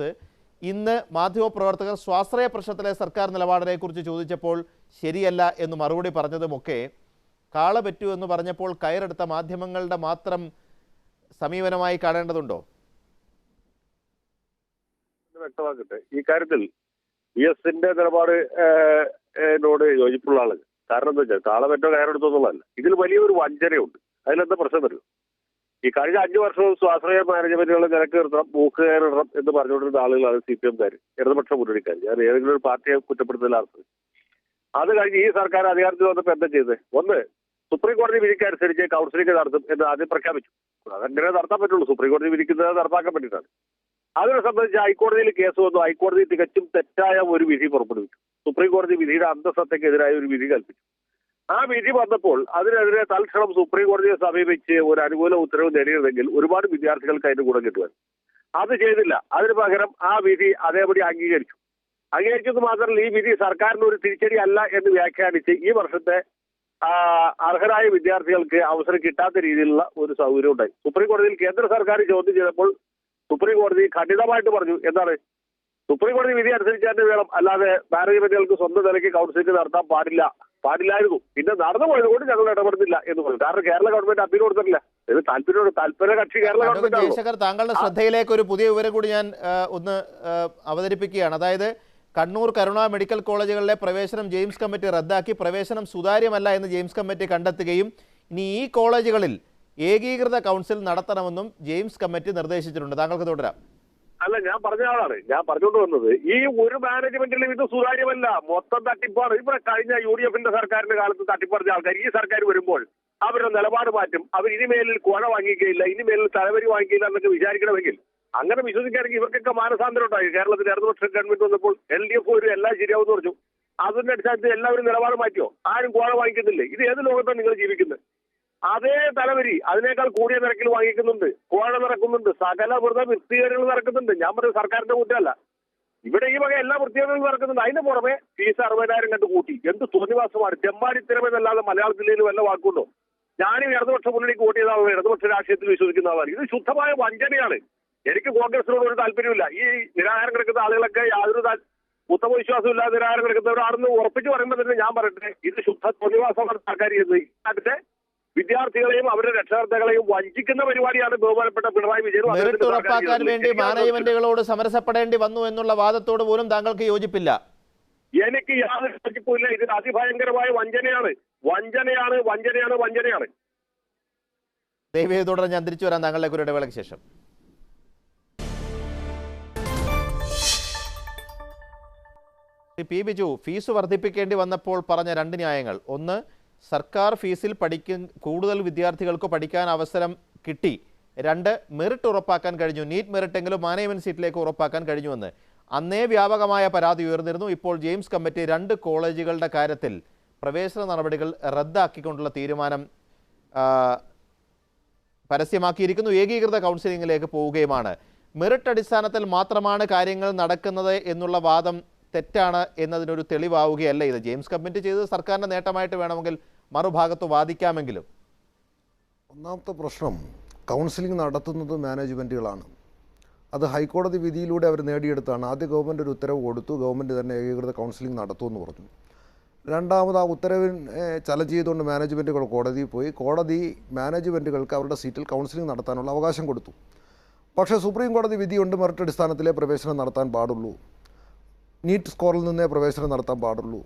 ഇന്ന് മാധ്യമപ്രവർത്തകർ സ്വാശ്രയ പ്രശ്നത്തിലെ സർക്കാർ നിലപാടിനെക്കുറിച്ച് ചോദിച്ചപ്പോൾ ശരിയല്ല എന്ന് മറുപടി പറഞ്ഞതുമൊക്കെ കാള പറ്റൂ എന്ന് പറഞ്ഞപ്പോൾ കയറെടുത്ത മാധ്യമങ്ങളുടെ മാത്രം സമീപനമായി കാണേണ്ടതുണ്ടോ? വ്യക്തമാക്കട്ടെ, ഈ കാര്യത്തിൽ VS-ന്റെ നിലപാടിനോട് യോജിപ്പുള്ള ആള്. കാരണം എന്താ വെച്ചാൽ കാള പറ്റോ കയറെടുത്തോ എന്നുള്ളതല്ല, ഇതിൽ വലിയൊരു വഞ്ചനയുണ്ട്. അതിലെന്താ പ്രശ്നം വരും? ഈ കഴിഞ്ഞ 5 വർഷവും സ്വാശ്രയ മാനേജ്മെന്റുകളെ നിരക്ക് നിർത്തണം, മൂക്ക് കയറിടണം എന്ന് പറഞ്ഞുകൊണ്ടിരുന്ന ആളുകളാണ് CPM-കാർ, ഇടതുപക്ഷ മുന്നണിക്കാർ. ഞാൻ ഏതെങ്കിലും ഒരു പാർട്ടിയെ കുറ്റപ്പെടുത്തലാണ്. അത് കഴിഞ്ഞ് ഈ സർക്കാർ അധികാരത്തിൽ വന്നപ്പോൾ എന്താ ചെയ്തത്? ഒന്ന്, സുപ്രീം കോടതി വിധിക്കനുസരിച്ച് കൗൺസിലിംഗ് നടത്തും എന്ന് ആദ്യം പ്രഖ്യാപിച്ചു. അതങ്ങനെ നടത്താൻ പറ്റുള്ളൂ, സുപ്രീം കോടതി വിധിക്കുന്നത് നടപ്പാക്കാൻ വേണ്ടിയിട്ടാണ്. അതിനെ സംബന്ധിച്ച് ഹൈക്കോടതിയിൽ കേസ് വന്നു. ഹൈക്കോടതി തികച്ചും തെറ്റായ ഒരു വിധി പുറപ്പെടുവിച്ചു. സുപ്രീം കോടതി വിധിയുടെ അന്തസത്തയ്ക്കെതിരായ ഒരു വിധി കൽപ്പിച്ചു. ആ വിധി വന്നപ്പോൾ അതിനെതിരെ തൽക്ഷണം സുപ്രീം കോടതിയെ സമീപിച്ച് ഒരു അനുകൂല ഉത്തരവ് നേടിയിരുന്നെങ്കിൽ ഒരുപാട് വിദ്യാർത്ഥികൾക്ക് അതിന്റെ ഗുണം കിട്ടുമായിരുന്നു. അത് ചെയ്തില്ല. അതിന് പകരം ആ വിധി അതേപടി അംഗീകരിച്ചു. അംഗീകരിച്ചത് മാത്രമല്ല, ഈ വിധി സർക്കാരിന് ഒരു തിരിച്ചടി അല്ല എന്ന് വ്യാഖ്യാനിച്ച് ഈ വർഷത്തെ അർഹരായ വിദ്യാർത്ഥികൾക്ക് അവസരം കിട്ടാത്ത രീതിയിലുള്ള ഒരു സൗകര്യം ഉണ്ടായി. സുപ്രീം കോടതിയിൽ കേന്ദ്ര സർക്കാർ ചോദ്യം ചെയ്തപ്പോൾ സുപ്രീം കോടതി ഖണ്ഡിതമായിട്ട് പറഞ്ഞു, എന്താണ്, സുപ്രീം കോടതി വിധി അനുസരിച്ച് തന്നെ വേണം, അല്ലാതെ മാനേജ്മെന്റുകൾക്ക് സ്വന്തം നിലയ്ക്ക് കൗൺസിലിംഗ് നടത്താൻ പാടില്ലായിരുന്നു. പിന്നെ നടന്നു പോയത് കൊണ്ട് ഞങ്ങൾ ഇടപെടുന്നില്ല എന്ന് പറഞ്ഞു. കാരണം കേരള ഗവൺമെന്റ് അപ്പീൽ കൊടുത്തിട്ടില്ല. ഇത് താല്പര്യ കക്ഷി കേരള ഗവൺമെന്റ്. ജയശങ്കർ, താങ്കളുടെ ശ്രദ്ധയിലേക്ക് ഒരു പുതിയ വിവരം കൂടി ഞാൻ ഒന്ന് അവതരിപ്പിക്കുകയാണ്. അതായത് കണ്ണൂർ കരുണ മെഡിക്കൽ കോളേജുകളിലെ പ്രവേശനം ജെയിംസ് കമ്മിറ്റി റദ്ദാക്കി. പ്രവേശനം സുതാര്യമല്ല എന്ന് ജെയിംസ് കമ്മിറ്റി കണ്ടെത്തുകയും ഇനി ഈ കോളേജുകളിൽ ഏകീകൃത കൗൺസിൽ നടത്തണമെന്നും ജെയിംസ് കമ്മിറ്റി നിർദ്ദേശിച്ചിട്ടുണ്ട്. താങ്കൾക്ക് തുടരാം. അല്ല, ഞാൻ പറഞ്ഞ ആളാണ്. ഞാൻ പറഞ്ഞുകൊണ്ട് വന്നത്, ഈ ഒരു മാനേജ്മെന്റിലും ഇത് സുതാര്യമല്ല, മൊത്തം തട്ടിപ്പാണ്. ഇവിടെ കഴിഞ്ഞ UDF-ന്റെ സർക്കാരിന്റെ കാലത്ത് തട്ടിപ്പറിച്ച ആൾക്കാർ ഈ സർക്കാർ വരുമ്പോൾ അവരുടെ നിലപാട് മാറ്റും. അവർ ഇനിമേലിൽ കുഴ വാങ്ങിക്കുകയില്ല, ഇനിമേലിൽ തലവരി വാങ്ങിക്കില്ല എന്നൊക്കെ വിചാരിക്കണമെങ്കിൽ, അങ്ങനെ വിശ്വസിക്കുകയാണെങ്കിൽ ഇവർക്കൊക്കെ മാനസാന്തരം ഉണ്ടായി. കേരളത്തിൽ ഇടതുപക്ഷ ഗവൺമെന്റ് വന്നപ്പോൾ LDF ഒരു എല്ലാം ശരിയാവും പറഞ്ഞു. അതിന്റെ അടിസ്ഥാനത്തിൽ എല്ലാവരും നിലപാട് മാറ്റിയോ? ആരും കുഴ വാങ്ങിക്കുന്നില്ലേ? ഇത് ഏത് ലോകത്താണ് നിങ്ങൾ ജീവിക്കുന്നത്? അതേ തലവരി അതിനേക്കാൾ കൂടിയ നിരക്കിൽ വാങ്ങിക്കുന്നുണ്ട്, കോഴ നടക്കുന്നുണ്ട്, സകല വെറുതെ വൃത്തികേടുകൾ നടക്കുന്നുണ്ട്. ഞാൻ പറഞ്ഞത് സർക്കാരിന്റെ കുറ്റമല്ല, ഇവിടെ ഈ വക എല്ലാ വൃത്തികേടുകളും നടക്കുന്നുണ്ട്. അതിന് പുറമെ ഫീസ് 60,000 കണ്ട് കൂട്ടി. എന്ത് തോന്നിവാസമാണ്! തെമ്മാടിത്തരമെന്നല്ലാതെ മലയാളത്തിൽ വല്ല വാക്കുണ്ടോ? ഞാനും ഇടതുപക്ഷ മുന്നണിക്ക് വോട്ട് ചെയ്ത ആളാണ്, ഇടതുപക്ഷ രാഷ്ട്രീയത്തിൽ വിശ്വസിക്കുന്ന ആളാണ്. ഇത് ശുദ്ധമായ വഞ്ചനയാണ്. എനിക്ക് കോൺഗ്രസിനോട് ഒരു താല്പര്യമില്ല. ഈ നിരാഹാരം കിടക്കുന്ന ആളുകളൊക്കെ യാതൊരു ഉത്തമ വിശ്വാസമില്ലാതെ നിരാഹാരം കിടക്കുന്നവരാണെന്ന് ഉറപ്പിച്ച് പറയുമ്പോൾ തന്നെ ഞാൻ പറയട്ടെ, ഇത് ശുദ്ധ തോന്നിവാസമാണ് സർക്കാർ ചെയ്യുന്നത്. അതിന്റെ വിദ്യാർത്ഥികളെയും അവരുടെ രക്ഷകർത്താക്കളെയും വഞ്ചിക്കുന്ന പരിപാടിയാണ് ബഹുമാനപ്പെട്ട പിണറായി വിജയൻ. മെറിറ്റ് ഉറപ്പാക്കാൻ വേണ്ടി മാനേജ്മെന്റുകളോട് സമരസപ്പെടേണ്ടി വന്നു എന്നുള്ള വാദത്തോട് പോലും താങ്കൾക്ക് യോജിപ്പില്ല? എനിക്ക് യാതൊരു യോജിപ്പില്ല. ഇത് അതിഭയങ്കരമായ വഞ്ചനയാണ്, വഞ്ചനയാണ്, വഞ്ചനയാണ്, വഞ്ചനയാണ്. ദയവേദി തുടർന്ന് ഞാൻ തിരിച്ചു വരാം താങ്കളുടെ ഒരു ഇടവേളയ്ക്ക് ശേഷം. പി ബിജു, ഫീസ് വർദ്ധിപ്പിക്കേണ്ടി വന്നപ്പോൾ പറഞ്ഞ 2 ന്യായങ്ങൾ. ഒന്ന്, സർക്കാർ ഫീസിൽ കൂടുതൽ വിദ്യാർത്ഥികൾക്ക് പഠിക്കാൻ അവസരം കിട്ടി. 2, മെറിറ്റ് ഉറപ്പാക്കാൻ കഴിഞ്ഞു. നീറ്റ് മെറിറ്റെങ്കിലും മാനേജ്മെന്റ് സീറ്റിലേക്ക് ഉറപ്പാക്കാൻ കഴിഞ്ഞുവെന്ന്. അന്നേ വ്യാപകമായ പരാതി ഉയർന്നിരുന്നു. ഇപ്പോൾ ജെയിംസ് കമ്മിറ്റി 2 കോളേജുകളുടെ കാര്യത്തിൽ പ്രവേശന നടപടികൾ റദ്ദാക്കിക്കൊണ്ടുള്ള തീരുമാനം പരസ്യമാക്കിയിരിക്കുന്നു. ഏകീകൃത കൗൺസിലിംഗിലേക്ക് പോവുകയുമാണ്. മെറിറ്റ് അടിസ്ഥാനത്തിൽ മാത്രമാണ് കാര്യങ്ങൾ നടക്കുന്നത് എന്നുള്ള വാദം തെറ്റാണ് എന്നതിനൊരു തെളിവാവുകയല്ല ഇത്. ജെയിംസ് കമ്മിറ്റി ചെയ്തത് സർക്കാരിൻ്റെ നേട്ടമായിട്ട് വേണമെങ്കിൽ മറുഭാഗത്ത് വാദിക്കാമെങ്കിലും. ഒന്നാമത്തെ പ്രശ്നം, കൗൺസിലിംഗ് നടത്തുന്നത് മാനേജ്മെൻറ്റുകളാണ്. അത് ഹൈക്കോടതി വിധിയിലൂടെ അവർ നേടിയെടുത്താണ്. ആദ്യ ഗവൺമെൻറ് ഒരു ഉത്തരവ് കൊടുത്തു, ഗവൺമെൻറ് തന്നെ ഏകീകൃത കൗൺസിലിംഗ് നടത്തുമെന്ന് പറഞ്ഞു. രണ്ടാമത് ആ ഉത്തരവിനെ ചലഞ്ച് ചെയ്തുകൊണ്ട് മാനേജ്മെൻറ്റുകൾ കോടതിയിൽ പോയി. കോടതി മാനേജ്മെൻറ്റുകൾക്ക് അവരുടെ സീറ്റിൽ കൗൺസിലിംഗ് നടത്താനുള്ള അവകാശം കൊടുത്തു. പക്ഷേ സുപ്രീം കോടതി വിധിയുണ്ട്, മെറിറ്റ് അടിസ്ഥാനത്തിലേ പ്രവേശനം നടത്താൻ പാടുള്ളൂ, നീറ്റ് സ്കോറിൽ നിന്നേ പ്രവേശനം നടത്താൻ പാടുള്ളൂ.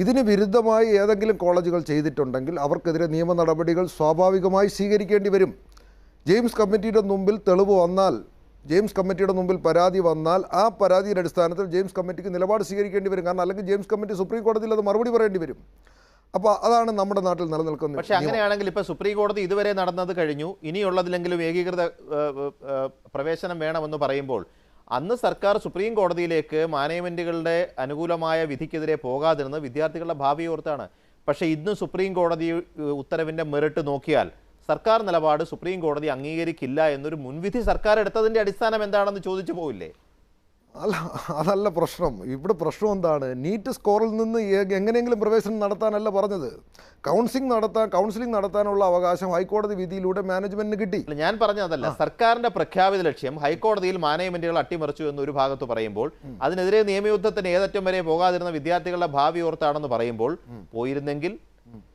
ഇതിന് വിരുദ്ധമായി ഏതെങ്കിലും കോളേജുകൾ ചെയ്തിട്ടുണ്ടെങ്കിൽ അവർക്കെതിരെ നിയമ നടപടികൾ സ്വാഭാവികമായി സ്വീകരിക്കേണ്ടി വരും. ജെയിംസ് കമ്മിറ്റിയുടെ മുമ്പിൽ തെളിവ് വന്നാൽ, ജെയിംസ് കമ്മിറ്റിയുടെ മുമ്പിൽ പരാതി വന്നാൽ ആ പരാതിയുടെ അടിസ്ഥാനത്തിൽ ജെയിംസ് കമ്മിറ്റിക്ക് നിലപാട് സ്വീകരിക്കേണ്ടി വരും. കാരണം അല്ലെങ്കിൽ ജെയിംസ് കമ്മിറ്റി സുപ്രീം കോടതിയിൽ അത് മറുപടി പറയേണ്ടി വരും. അപ്പോൾ അതാണ് നമ്മുടെ നാട്ടിൽ നിലനിൽക്കുന്നത്. പക്ഷേ അങ്ങനെയാണെങ്കിൽ ഇപ്പോൾ സുപ്രീം കോടതി ഇതുവരെ നടന്നത് കഴിഞ്ഞു, ഇനിയുള്ളതിലെങ്കിലും ഏകീകൃത പ്രവേശനം വേണമെന്ന് പറയുമ്പോൾ അന്ന് സർക്കാർ സുപ്രീം കോടതിയിലേക്ക് മാനേജ്മെൻറ്റുകളുടെ അനുകൂലമായ വിധിക്കെതിരെ പോകാതിരുന്നത് വിദ്യാർത്ഥികളുടെ ഭാവി ഓർത്താണ്. പക്ഷേ ഇന്ന് സുപ്രീം കോടതി ഉത്തരവിൻ്റെ മെറിറ്റ് നോക്കിയാൽ സർക്കാർ നിലപാട് സുപ്രീം കോടതി അംഗീകരിക്കില്ല എന്നൊരു മുൻവിധി സർക്കാർ എടുത്തതിൻ്റെ അടിസ്ഥാനം എന്താണെന്ന് ചോദിച്ചു പോവില്ലേ? അല്ല, അതല്ല പ്രശ്നം. ഇവിടെ പ്രശ്നം എന്താണ്? നീറ്റ് സ്കോറിൽ നിന്ന് എങ്ങനെയെങ്കിലും പ്രവേശനം നടത്താനല്ല പറഞ്ഞത്. കൗൺസിലിംഗ് നടത്താനുള്ള അവകാശം ഹൈക്കോടതി വിധിയിലൂടെ മാനേജ്മെന്റിന് കിട്ടി. ഞാൻ പറഞ്ഞതല്ല, സർക്കാരിന്റെ പ്രഖ്യാപിത ലക്ഷ്യം ഹൈക്കോടതിയിൽ മാനേജ്മെന്റുകൾ അട്ടിമറിച്ചു എന്ന് ഒരു ഭാഗത്ത് പറയുമ്പോൾ അതിനെതിരെ നിയമയുദ്ധത്തിന് ഏതറ്റം വരെ പോകാതിരുന്ന വിദ്യാർത്ഥികളുടെ ഭാവി ഓർത്താണെന്ന് പറയുമ്പോൾ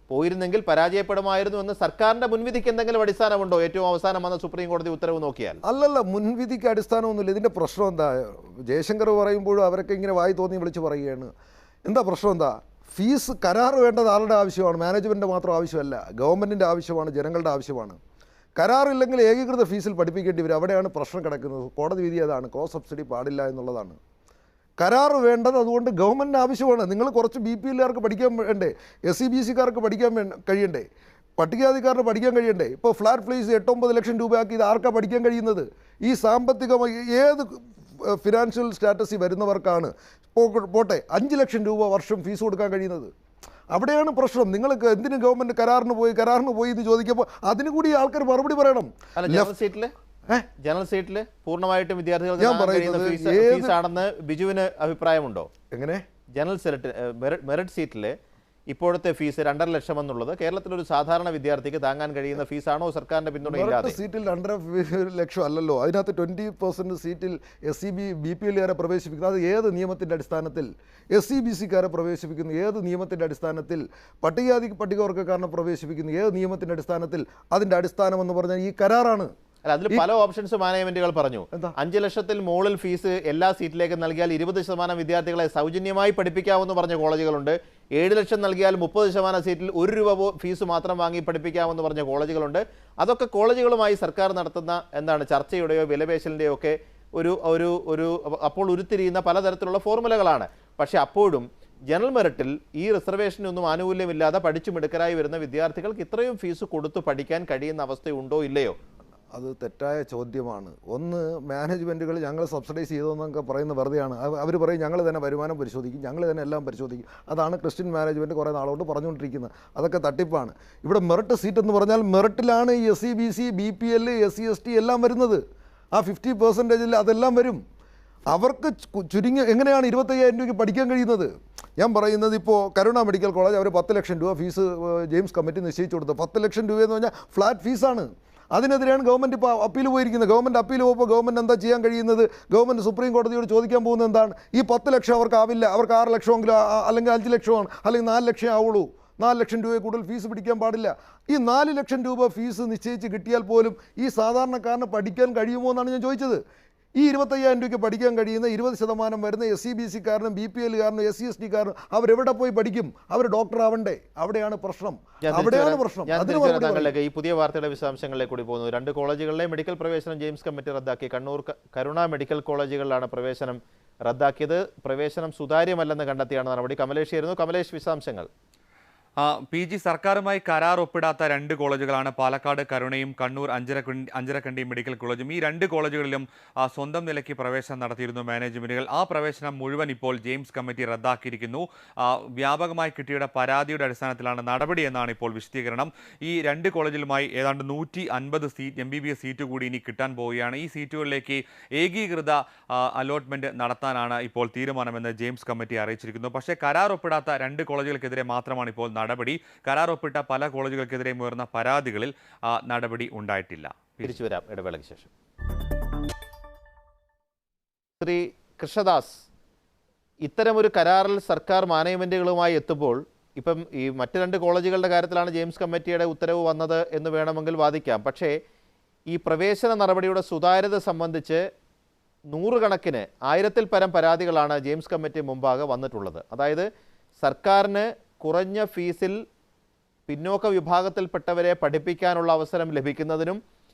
പോയിരുന്നെങ്കിൽ പരാജയപ്പെടുമായിരുന്നു എന്ന് സർക്കാരിന്റെ മുൻവിധിക്ക് എന്തെങ്കിലും അടിസ്ഥാനമുണ്ടോ? ഏറ്റവും അവസാനം വന്ന സുപ്രീം കോടതി ഉത്തരവ് നോക്കിയാൽ. അല്ലല്ല, മുൻവിധിക്ക് അടിസ്ഥാനമൊന്നുമില്ല. ഇതിന്റെ പ്രശ്നം എന്താ? ജയശങ്കർ പറയുമ്പോഴും അവരൊക്കെ ഇങ്ങനെ വായി തോന്നി വിളിച്ച് പറയുകയാണ്. എന്താ പ്രശ്നം? എന്താ? ഫീസ് കരാർ വേണ്ടത് ആരുടെ ആവശ്യമാണ്? മാനേജ്മെൻറ്റിൻ്റെ മാത്രം ആവശ്യമല്ല, ഗവൺമെൻറ്റിൻ്റെ ആവശ്യമാണ്, ജനങ്ങളുടെ ആവശ്യമാണ്. കരാറില്ലെങ്കിൽ ഏകീകൃത ഫീസിൽ പഠിപ്പിക്കേണ്ടി വരും. അവിടെയാണ് പ്രശ്നം കിടക്കുന്നത്. കോടതി വിധി അതാണ്, ക്രോസ് സബ്സിഡി പാടില്ല എന്നുള്ളതാണ്. കരാർ വേണ്ടത് അതുകൊണ്ട് ഗവൺമെൻറ്റിന് ആവശ്യമാണ്. നിങ്ങൾ കുറച്ച് BPLകാർക്ക് പഠിക്കാൻ വേണ്ടേ? SCBCക്കാർക്ക് പഠിക്കാൻ കഴിയണ്ടേ? പട്ടികജാതിക്കാരന് പഠിക്കാൻ കഴിയണ്ടേ? ഇപ്പോൾ ഫ്ലാറ്റ് ഫീസ് 8-9 ലക്ഷം രൂപയാക്കി ഇത് ആർക്കാണ് പഠിക്കാൻ കഴിയുന്നത്? ഈ സാമ്പത്തികമായി ഏത് ഫിനാൻഷ്യൽ സ്റ്റാറ്റസിൽ വരുന്നവർക്കാണ് പോട്ടെ 5 ലക്ഷം രൂപ വർഷം ഫീസ് കൊടുക്കാൻ കഴിയുന്നത്? അവിടെയാണ് പ്രശ്നം. നിങ്ങൾക്ക് എന്തിന് ഗവൺമെൻറ് കരാറിന് പോയി എന്ന് ചോദിക്കുമ്പോൾ അതിന് കൂടി ആൾക്കാർ മറുപടി പറയണം. ജനറൽ സീറ്റില് പൂർണ്ണമായിട്ടും വിദ്യാർത്ഥികൾ ഫീസാണെന്ന് ബിജുവിന് അഭിപ്രായമുണ്ടോ? എങ്ങനെ? ജനറൽ മെറിറ്റ് സീറ്റില് ഇപ്പോഴത്തെ ഫീസ് 2.5 ലക്ഷം എന്നുള്ളത് കേരളത്തിലൊരു സാധാരണ വിദ്യാർത്ഥിക്ക് താങ്ങാൻ കഴിയുന്ന ഫീസാണോ? സർക്കാരിന്റെ പിന്തുണയില്ലാതെ സീറ്റിൽ 2.5 ലക്ഷം അല്ലല്ലോ. അതിനകത്ത് 20% സീറ്റിൽ BPLകാരെ പ്രവേശിപ്പിക്കുന്നത് അത് ഏത് നിയമത്തിൻ്റെ അടിസ്ഥാനത്തിൽ? SCBCക്കാരെ പ്രവേശിപ്പിക്കുന്നു ഏത് നിയമത്തിൻ്റെ അടിസ്ഥാനത്തിൽ? പട്ടികവർഗ്ഗക്കാരനെ പ്രവേശിപ്പിക്കുന്നു ഏത് നിയമത്തിൻ്റെ അടിസ്ഥാനത്തിൽ? അതിൻ്റെ അടിസ്ഥാനം എന്ന് പറഞ്ഞാൽ ഈ കരാറാണ്. അല്ല, അതിൽ പല ഓപ്ഷൻസ് മാനേജ്മെന്റുകൾ പറഞ്ഞു. 5 ലക്ഷത്തിൽ മുകളിൽ ഫീസ് എല്ലാ സീറ്റിലേക്കും നൽകിയാൽ 20% വിദ്യാർത്ഥികളെ സൗജന്യമായി പഠിപ്പിക്കാമെന്ന് പറഞ്ഞ കോളേജുകളുണ്ട്. 7 ലക്ഷം നൽകിയാൽ 30% സീറ്റിൽ 1 രൂപ ഫീസ് മാത്രം വാങ്ങി പഠിപ്പിക്കാമെന്ന് പറഞ്ഞ കോളേജുകളുണ്ട്. അതൊക്കെ കോളേജുകളുമായി സർക്കാർ നടത്തുന്ന ചർച്ചയുടെയോ വിലപേശലിൻ്റെയോ ഒക്കെ അപ്പോൾ ഉരുത്തിരിയുന്ന പലതരത്തിലുള്ള ഫോർമുലകളാണ്. പക്ഷേ അപ്പോഴും ജനറൽ മെറിറ്റിൽ ഈ റിസർവേഷനൊന്നും ആനുകൂല്യമില്ലാതെ പഠിച്ചു മിടുക്കരായി വരുന്ന വിദ്യാർത്ഥികൾക്ക് ഇത്രയും ഫീസ് കൊടുത്തു പഠിക്കാൻ കഴിയുന്ന അവസ്ഥയുണ്ടോ ഇല്ലയോ? അത് തെറ്റായ ചോദ്യമാണ്. ഒന്ന്, മാനേജ്മെൻറ്റുകൾ ഞങ്ങൾ സബ്സിഡൈസ് ചെയ്തതെന്നൊക്കെ പറയുന്നത് വെറുതെയാണ്. അവർ പറയും ഞങ്ങൾ തന്നെ വരുമാനം പരിശോധിക്കും, ഞങ്ങൾ തന്നെ എല്ലാം പരിശോധിക്കും. അതാണ് ക്രിസ്ത്യൻ മാനേജ്മെൻറ്റ് കുറേ നാളോട്ട് പറഞ്ഞുകൊണ്ടിരിക്കുന്നത്. അതൊക്കെ തട്ടിപ്പാണ്. ഇവിടെ മെറിറ്റ് സീറ്റ് എന്ന് പറഞ്ഞാൽ മെറിറ്റിലാണ് ഈ SCBC, BPL, SC, ST എല്ലാം വരുന്നത്. ആ 50% അതെല്ലാം വരും. അവർക്ക് എങ്ങനെയാണ് 25,000 രൂപയ്ക്ക് പഠിക്കാൻ കഴിയുന്നത്? ഞാൻ പറയുന്നത് ഇപ്പോൾ കരുണ മെഡിക്കൽ കോളേജ് അവർ 10 ലക്ഷം രൂപ ഫീസ് ജെയിംസ് കമ്മിറ്റി നിശ്ചയിച്ചു കൊടുത്തത്. 10 ലക്ഷം രൂപയെന്ന് പറഞ്ഞാൽ ഫ്ലാറ്റ് ഫീസാണ്. അതിനെതിരെയാണ് ഗവൺമെൻറ് ഇപ്പോൾ അപ്പീൽ പോയിരിക്കുന്നത്. ഗവൺമെൻറ് അപ്പീൽ പോകുമ്പോൾ ഗവൺമെൻറ് എന്താ ചെയ്യാൻ കഴിയുന്നത്? ഗവൺമെൻറ് സുപ്രീം കോടതിയോട് ചോദിക്കാൻ പോകുന്നത് എന്താണ്? ഈ 10 ലക്ഷം അവർക്കാവില്ല, അവർക്ക് 6 ലക്ഷമെങ്കിലും അല്ലെങ്കിൽ 5 ലക്ഷമാണ് അല്ലെങ്കിൽ 4 ലക്ഷം ആവുള്ളൂ. 4 ലക്ഷം രൂപയെ കൂടുതൽ ഫീസ് പിടിക്കാൻ പാടില്ല. ഈ 4 ലക്ഷം രൂപ ഫീസ് നിശ്ചയിച്ച് കിട്ടിയാൽ പോലും ഈ സാധാരണക്കാരന് പഠിക്കാൻ കഴിയുമോ എന്നാണ് ഞാൻ ചോദിച്ചത്. ഈ 25,000 രൂപയ്ക്ക് പഠിക്കാൻ കഴിയുന്ന 20% വരുന്ന SCBCക്കാരനും BPLകാരനും SC ST കാരനും അവരെവിടെ പോയി പഠിക്കും? അവർ ഡോക്ടർ ആവണ്ടേ? അവിടെയാണ് പ്രശ്നം. ഈ പുതിയ വാർത്തയുടെ വിശദാംശങ്ങളിലേക്ക് കൂടി പോകുന്നു. 2 കോളേജുകളിലെ മെഡിക്കൽ പ്രവേശനം ജെയിംസ് കമ്മിറ്റി റദ്ദാക്കി. കണ്ണൂർ കരുണ മെഡിക്കൽ കോളേജുകളിലാണ് പ്രവേശനം റദ്ദാക്കിയത്. പ്രവേശനം സുതാര്യമല്ലെന്ന് കണ്ടെത്തിയാണ് നടപടി. കമലേഷ് ആയിരുന്നു. കമലേഷ്, വിശദാംശങ്ങൾ. PG സർക്കാരുമായി കരാർ ഒപ്പിടാത്ത 2 കോളേജുകളാണ് പാലക്കാട് കരുണയും കണ്ണൂർ അഞ്ചരക്കണ്ടി മെഡിക്കൽ കോളേജും. ഈ 2 കോളേജുകളിലും സ്വന്തം നിലയ്ക്ക് പ്രവേശനം നടത്തിയിരുന്നു മാനേജ്മെന്റുകൾ. ആ പ്രവേശനം മുഴുവൻ ഇപ്പോൾ ജെയിംസ് കമ്മിറ്റി റദ്ദാക്കിയിരിക്കുന്നു. വ്യാപകമായി കിട്ടിയ പരാതിയുടെ അടിസ്ഥാനത്തിലാണ് നടപടി എന്നാണ് ഇപ്പോൾ വിശദീകരണം. ഈ 2 കോളേജിലുമായി ഏതാണ്ട് 150 MBBS സീറ്റ് കൂടി ഇനി കിട്ടാൻ പോവുകയാണ്. ഈ സീറ്റുകളിലേക്ക് ഏകീകൃത അലോട്ട്മെന്റ് നടത്താനാണ് ഇപ്പോൾ തീരുമാനമെന്ന് ജെയിംസ് കമ്മിറ്റി അറിയിച്ചിരിക്കുന്നു. പക്ഷേ കരാർ ഒപ്പിടാത്ത 2 കോളേജുകൾക്കെതിരെ മാത്രമാണ് ഇപ്പോൾ നടപടി. കരാർ ഒപ്പിട്ട പല കോളേജുകൾക്കെതിരെ ഉയർന്ന പരാതികളിൽ നടപടി ഉണ്ടായിട്ടില്ല. തിരിച്ചു വരാം ഇടവേളയ്ക്ക് ശേഷം. ശ്രീ കൃഷ്ണദാസ്, ഇത്തരമൊരു കരാറിൽ സർക്കാർ മാനേജ്മെന്റുകളുമായി എത്തുമ്പോൾ ഇപ്പം ഈ മറ്റ് 2 കോളേജുകളുടെ കാര്യത്തിലാണ് ജെയിംസ് കമ്മിറ്റിയുടെ ഉത്തരവ് വന്നത് എന്ന് വേണമെങ്കിൽ വാദിക്കാം. പക്ഷേ ഈ പ്രവേശന നടപടിയുടെ സുതാര്യത സംബന്ധിച്ച് 100 കണക്കിന് 1000-ൽ പരം പരാതികളാണ് ജെയിംസ് കമ്മിറ്റി മുമ്പാകെ വന്നിട്ടുള്ളത്. അതായത് സർക്കാരിന് കുറഞ്ഞ ഫീസിൽ പിന്നോക്ക വിഭാഗത്തിൽപ്പെട്ടവരെ പഠിപ്പിക്കാനുള്ള അവസരം ലഭിക്കുന്നതിനും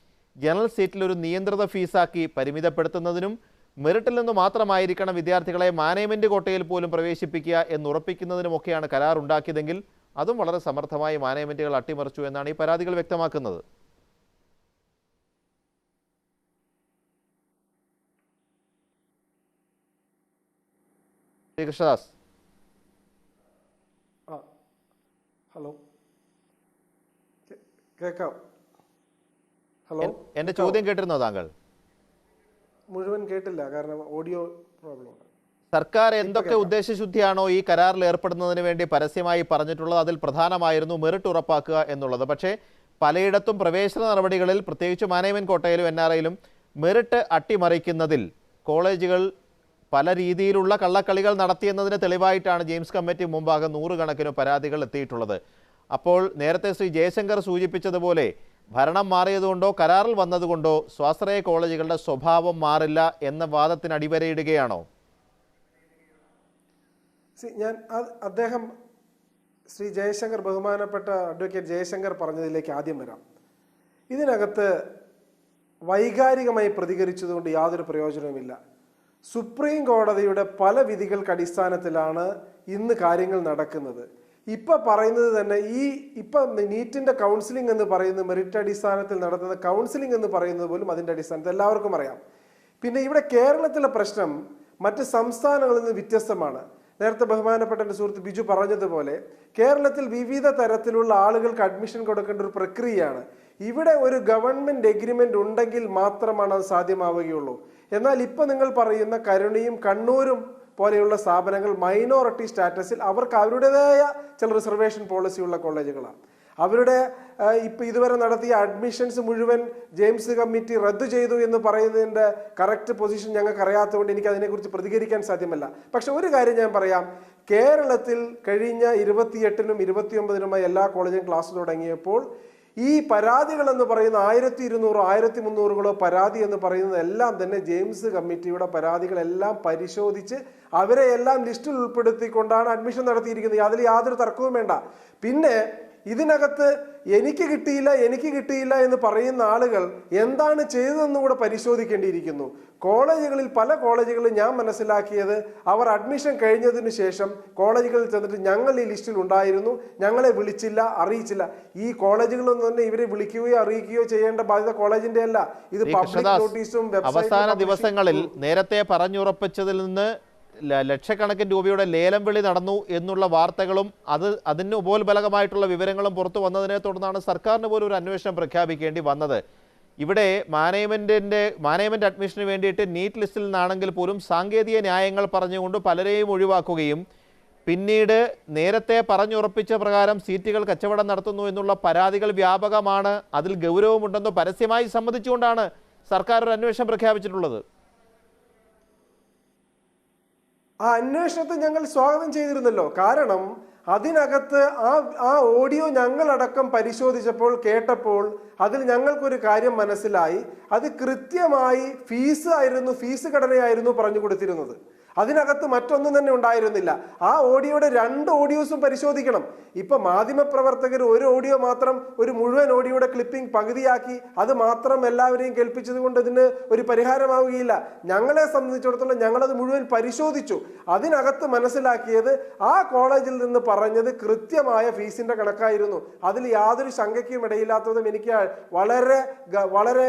ജനറൽ സീറ്റിലൊരു നിയന്ത്രിത ഫീസാക്കി പരിമിതപ്പെടുത്തുന്നതിനും മെറിറ്റിൽ നിന്ന് മാത്രമായിരിക്കണം വിദ്യാർത്ഥികളെ മാനേജ്മെൻറ്റ് കോട്ടയിൽ പോലും പ്രവേശിപ്പിക്കുക എന്നുറപ്പിക്കുന്നതിനുമൊക്കെയാണ് കരാർ ഉണ്ടാക്കിയതെങ്കിൽ അതും വളരെ സമർത്ഥമായി മാനേജ്മെൻറ്റുകൾ അട്ടിമറിച്ചു എന്നാണ് ഈ പരാതികൾ വ്യക്തമാക്കുന്നത്. ശ്രീ കൃഷ്ണദാസ്. ഹലോ, കേൾക്കാം. ഹലോ, എൻ്റെ ചോദ്യം കേട്ടിരുന്നോ താങ്കൾ? മുഴുവൻ കേട്ടില്ല, കാരണം ഓഡിയോ പ്രോബ്ലം. സർക്കാർ എന്തൊക്കെ ഉദ്ദേശശുദ്ധിയാണോ ഈ കരാറിൽ ഏർപ്പെടുന്നതിന് വേണ്ടി പരസ്യമായി പറഞ്ഞിട്ടുള്ളത്, അതിൽ പ്രധാനമായിരുന്നു മെറിറ്റ് ഉറപ്പാക്കുക എന്നുള്ളത്. പക്ഷേ പലയിടത്തും പ്രവേശന നടപടികളിൽ, പ്രത്യേകിച്ച് മാനേജ്മെന്റ് കോട്ടയിലും NRIയിലും മെറിറ്റ് അട്ടിമറിക്കുന്നതിൽ കോളേജുകൾ പല രീതിയിലുള്ള കള്ളക്കളികൾ നടത്തിയെന്നതിന് തെളിവായിട്ടാണ് ജെയിംസ് കമ്മിറ്റി മുമ്പാകെ 100 കണക്കിന് പരാതികൾ എത്തിയിട്ടുള്ളത്. അപ്പോൾ നേരത്തെ ശ്രീ ജയശങ്കർ സൂചിപ്പിച്ചതുപോലെ ഭരണം മാറിയതുകൊണ്ടോ കരാറിൽ വന്നതുകൊണ്ടോ സ്വാശ്രയ കോളേജുകളുടെ സ്വഭാവം മാറില്ല എന്ന വാദത്തിന് അടിവരയിടുകയാണോ? ഞാൻ അദ്ദേഹം ശ്രീ ജയശങ്കർ, ബഹുമാനപ്പെട്ട അഡ്വക്കേറ്റ് ജയശങ്കർ പറഞ്ഞതിലേക്ക് ആദ്യം വരാം. ഇതിനകത്ത് വൈകാരികമായി പ്രതികരിച്ചതുകൊണ്ട് യാതൊരു പ്രയോജനവുമില്ല. സുപ്രീം കോടതിയുടെ പല വിധികൾക്ക് അടിസ്ഥാനത്തിലാണ് ഇന്ന് കാര്യങ്ങൾ നടക്കുന്നത്. ഇപ്പം പറയുന്നത് തന്നെ ഇപ്പം നീറ്റിൻ്റെ കൗൺസിലിംഗ് എന്ന് പറയുന്നത് മെറിറ്റ് അടിസ്ഥാനത്തിൽ നടത്തുന്ന കൗൺസിലിംഗ് എന്ന് പറയുന്നത് പോലും അതിൻ്റെ അടിസ്ഥാനത്തിൽ എല്ലാവർക്കും അറിയാം. പിന്നെ ഇവിടെ കേരളത്തിലെ പ്രശ്നം മറ്റ് സംസ്ഥാനങ്ങളിൽ നിന്ന് വ്യത്യസ്തമാണ്. നേരത്തെ ബഹുമാനപ്പെട്ട എൻ്റെ സുഹൃത്ത് ബിജു പറഞ്ഞതുപോലെ കേരളത്തിൽ വിവിധ തരത്തിലുള്ള ആളുകൾക്ക് അഡ്മിഷൻ കൊടുക്കേണ്ട ഒരു പ്രക്രിയയാണ്. ഇവിടെ ഒരു ഗവൺമെൻറ് എഗ്രിമെൻ്റ് ഉണ്ടെങ്കിൽ മാത്രമാണ് അത് സാധ്യമാവുകയുള്ളൂ. എന്നാൽ ഇപ്പം നിങ്ങൾ പറയുന്ന കരുണയും കണ്ണൂരും പോലെയുള്ള സ്ഥാപനങ്ങൾ മൈനോറിറ്റി സ്റ്റാറ്റസിൽ അവർക്ക് അവരുടേതായ ചില റിസർവേഷൻ പോളിസിയുള്ള കോളേജുകളാണ്. അവരുടെ ഇപ്പം ഇതുവരെ നടത്തിയ അഡ്മിഷൻസ് മുഴുവൻ ജെയിംസ് കമ്മിറ്റി റദ്ദു ചെയ്തു എന്ന് പറയുന്നതിൻ്റെ കറക്റ്റ് പൊസിഷൻ ഞങ്ങൾക്ക് അറിയാത്തതുകൊണ്ട് എനിക്ക് അതിനെക്കുറിച്ച് പ്രതികരിക്കാൻ സാധ്യമല്ല. പക്ഷെ ഒരു കാര്യം ഞാൻ പറയാം, കേരളത്തിൽ കഴിഞ്ഞ 28-നും 29-നുമായി എല്ലാ കോളേജിലും ക്ലാസ് തുടങ്ങിയപ്പോൾ ഈ പരാതികൾ എന്ന് പറയുന്ന 1200 1300 പരാതി എന്ന് പറയുന്നത് എല്ലാം തന്നെ ജെയിംസ് കമ്മിറ്റിയുടെ പരാതികളെല്ലാം പരിശോധിച്ച് അവരെ എല്ലാം ലിസ്റ്റിൽ ഉൾപ്പെടുത്തിക്കൊണ്ടാണ് അഡ്മിഷൻ നടത്തിയിരിക്കുന്നത്. അതിൽ യാതൊരു തർക്കവും വേണ്ട. പിന്നെ ഇതിനകത്ത് എനിക്ക് കിട്ടിയില്ല എന്ന് പറയുന്ന ആളുകൾ എന്താണ് ചെയ്തതെന്നും കൂടെ പരിശോധിക്കേണ്ടിയിരിക്കുന്നു. കോളേജുകളിൽ പല കോളേജുകളിൽ ഞാൻ മനസ്സിലാക്കിയത്, അവർ അഡ്മിഷൻ കഴിഞ്ഞതിന് ശേഷം കോളേജുകളിൽ ചെന്നിട്ട് ഞങ്ങൾ ഈ ലിസ്റ്റിൽ ഉണ്ടായിരുന്നു, ഞങ്ങളെ വിളിച്ചില്ല, അറിയിച്ചില്ല. ഈ കോളേജുകളിൽ തന്നെ ഇവരെ വിളിക്കുകയോ അറിയിക്കുകയോ ചെയ്യേണ്ട ബാധ്യത കോളേജിന്റെ അല്ല. ഇത് പബ്ലിക് നോട്ടീസും അവസാന ദിവസങ്ങളിൽ നേരത്തെ പറഞ്ഞുറപ്പിച്ചതിൽ നിന്ന് ലക്ഷക്കണക്കിന് രൂപയുടെ ലേലം വിളി നടന്നു എന്നുള്ള വാർത്തകളും അതിന് ഉപോത്ബലകമായിട്ടുള്ള വിവരങ്ങളും പുറത്തു വന്നതിനെ തുടർന്നാണ് സർക്കാരിന് പോലും ഒരു അന്വേഷണം പ്രഖ്യാപിക്കേണ്ടി വന്നത്. ഇവിടെ മാനേജ്മെന്റ് അഡ്മിഷന് വേണ്ടിയിട്ട് നീറ്റ് ലിസ്റ്റിൽ നിന്നാണെങ്കിൽ പോലും സാങ്കേതിക ന്യായങ്ങൾ പറഞ്ഞുകൊണ്ട് പലരെയും ഒഴിവാക്കുകയും പിന്നീട് നേരത്തെ പറഞ്ഞുറപ്പിച്ച പ്രകാരം സീറ്റുകൾ കച്ചവടം നടത്തുന്നു എന്നുള്ള പരാതികൾ വ്യാപകമാണ്, അതിൽ ഗൗരവമുണ്ടെന്ന് പരസ്യമായി സമ്മതിച്ചുകൊണ്ടാണ് സർക്കാർ ഒരു അന്വേഷണം പ്രഖ്യാപിച്ചിട്ടുള്ളത്. ആ അന്വേഷണത്തെ ഞങ്ങൾ സ്വാഗതം ചെയ്തിരുന്നല്ലോ. കാരണം അതിനകത്ത് ആ ഓഡിയോ ഞങ്ങളടക്കം പരിശോധിച്ചപ്പോൾ കേട്ടപ്പോൾ അതിൽ ഞങ്ങൾക്കൊരു കാര്യം മനസ്സിലായി. അത് കൃത്യമായി ഫീസ് ഘടനയായിരുന്നു പറഞ്ഞു കൊടുത്തിരുന്നത്. അതിനകത്ത് മറ്റൊന്നും തന്നെ ഉണ്ടായിരുന്നില്ല. ആ ഓഡിയോയുടെ 2 ഓഡിയോസും പരിശോധിക്കണം. ഇപ്പൊ മാധ്യമപ്രവർത്തകർ ഒരു ഓഡിയോ മാത്രം, ഒരു മുഴുവൻ ഓഡിയോയുടെ ക്ലിപ്പിംഗ് പകുതിയാക്കി അത് മാത്രം എല്ലാവരെയും കേൾപ്പിച്ചത് കൊണ്ട് ഇതിന് ഒരു പരിഹാരമാവുകയില്ല. ഞങ്ങളെ സംബന്ധിച്ചിടത്തോളം ഞങ്ങളത് മുഴുവൻ പരിശോധിച്ചു. അതിനകത്ത് മനസ്സിലാക്കിയത് ആ കോളേജിൽ നിന്ന് പറഞ്ഞത് കൃത്യമായ ഫീസിന്റെ കണക്കായിരുന്നു. അതിൽ യാതൊരു ശങ്കയ്ക്കും ഇടയില്ലാത്തതും എനിക്ക് വളരെ വളരെ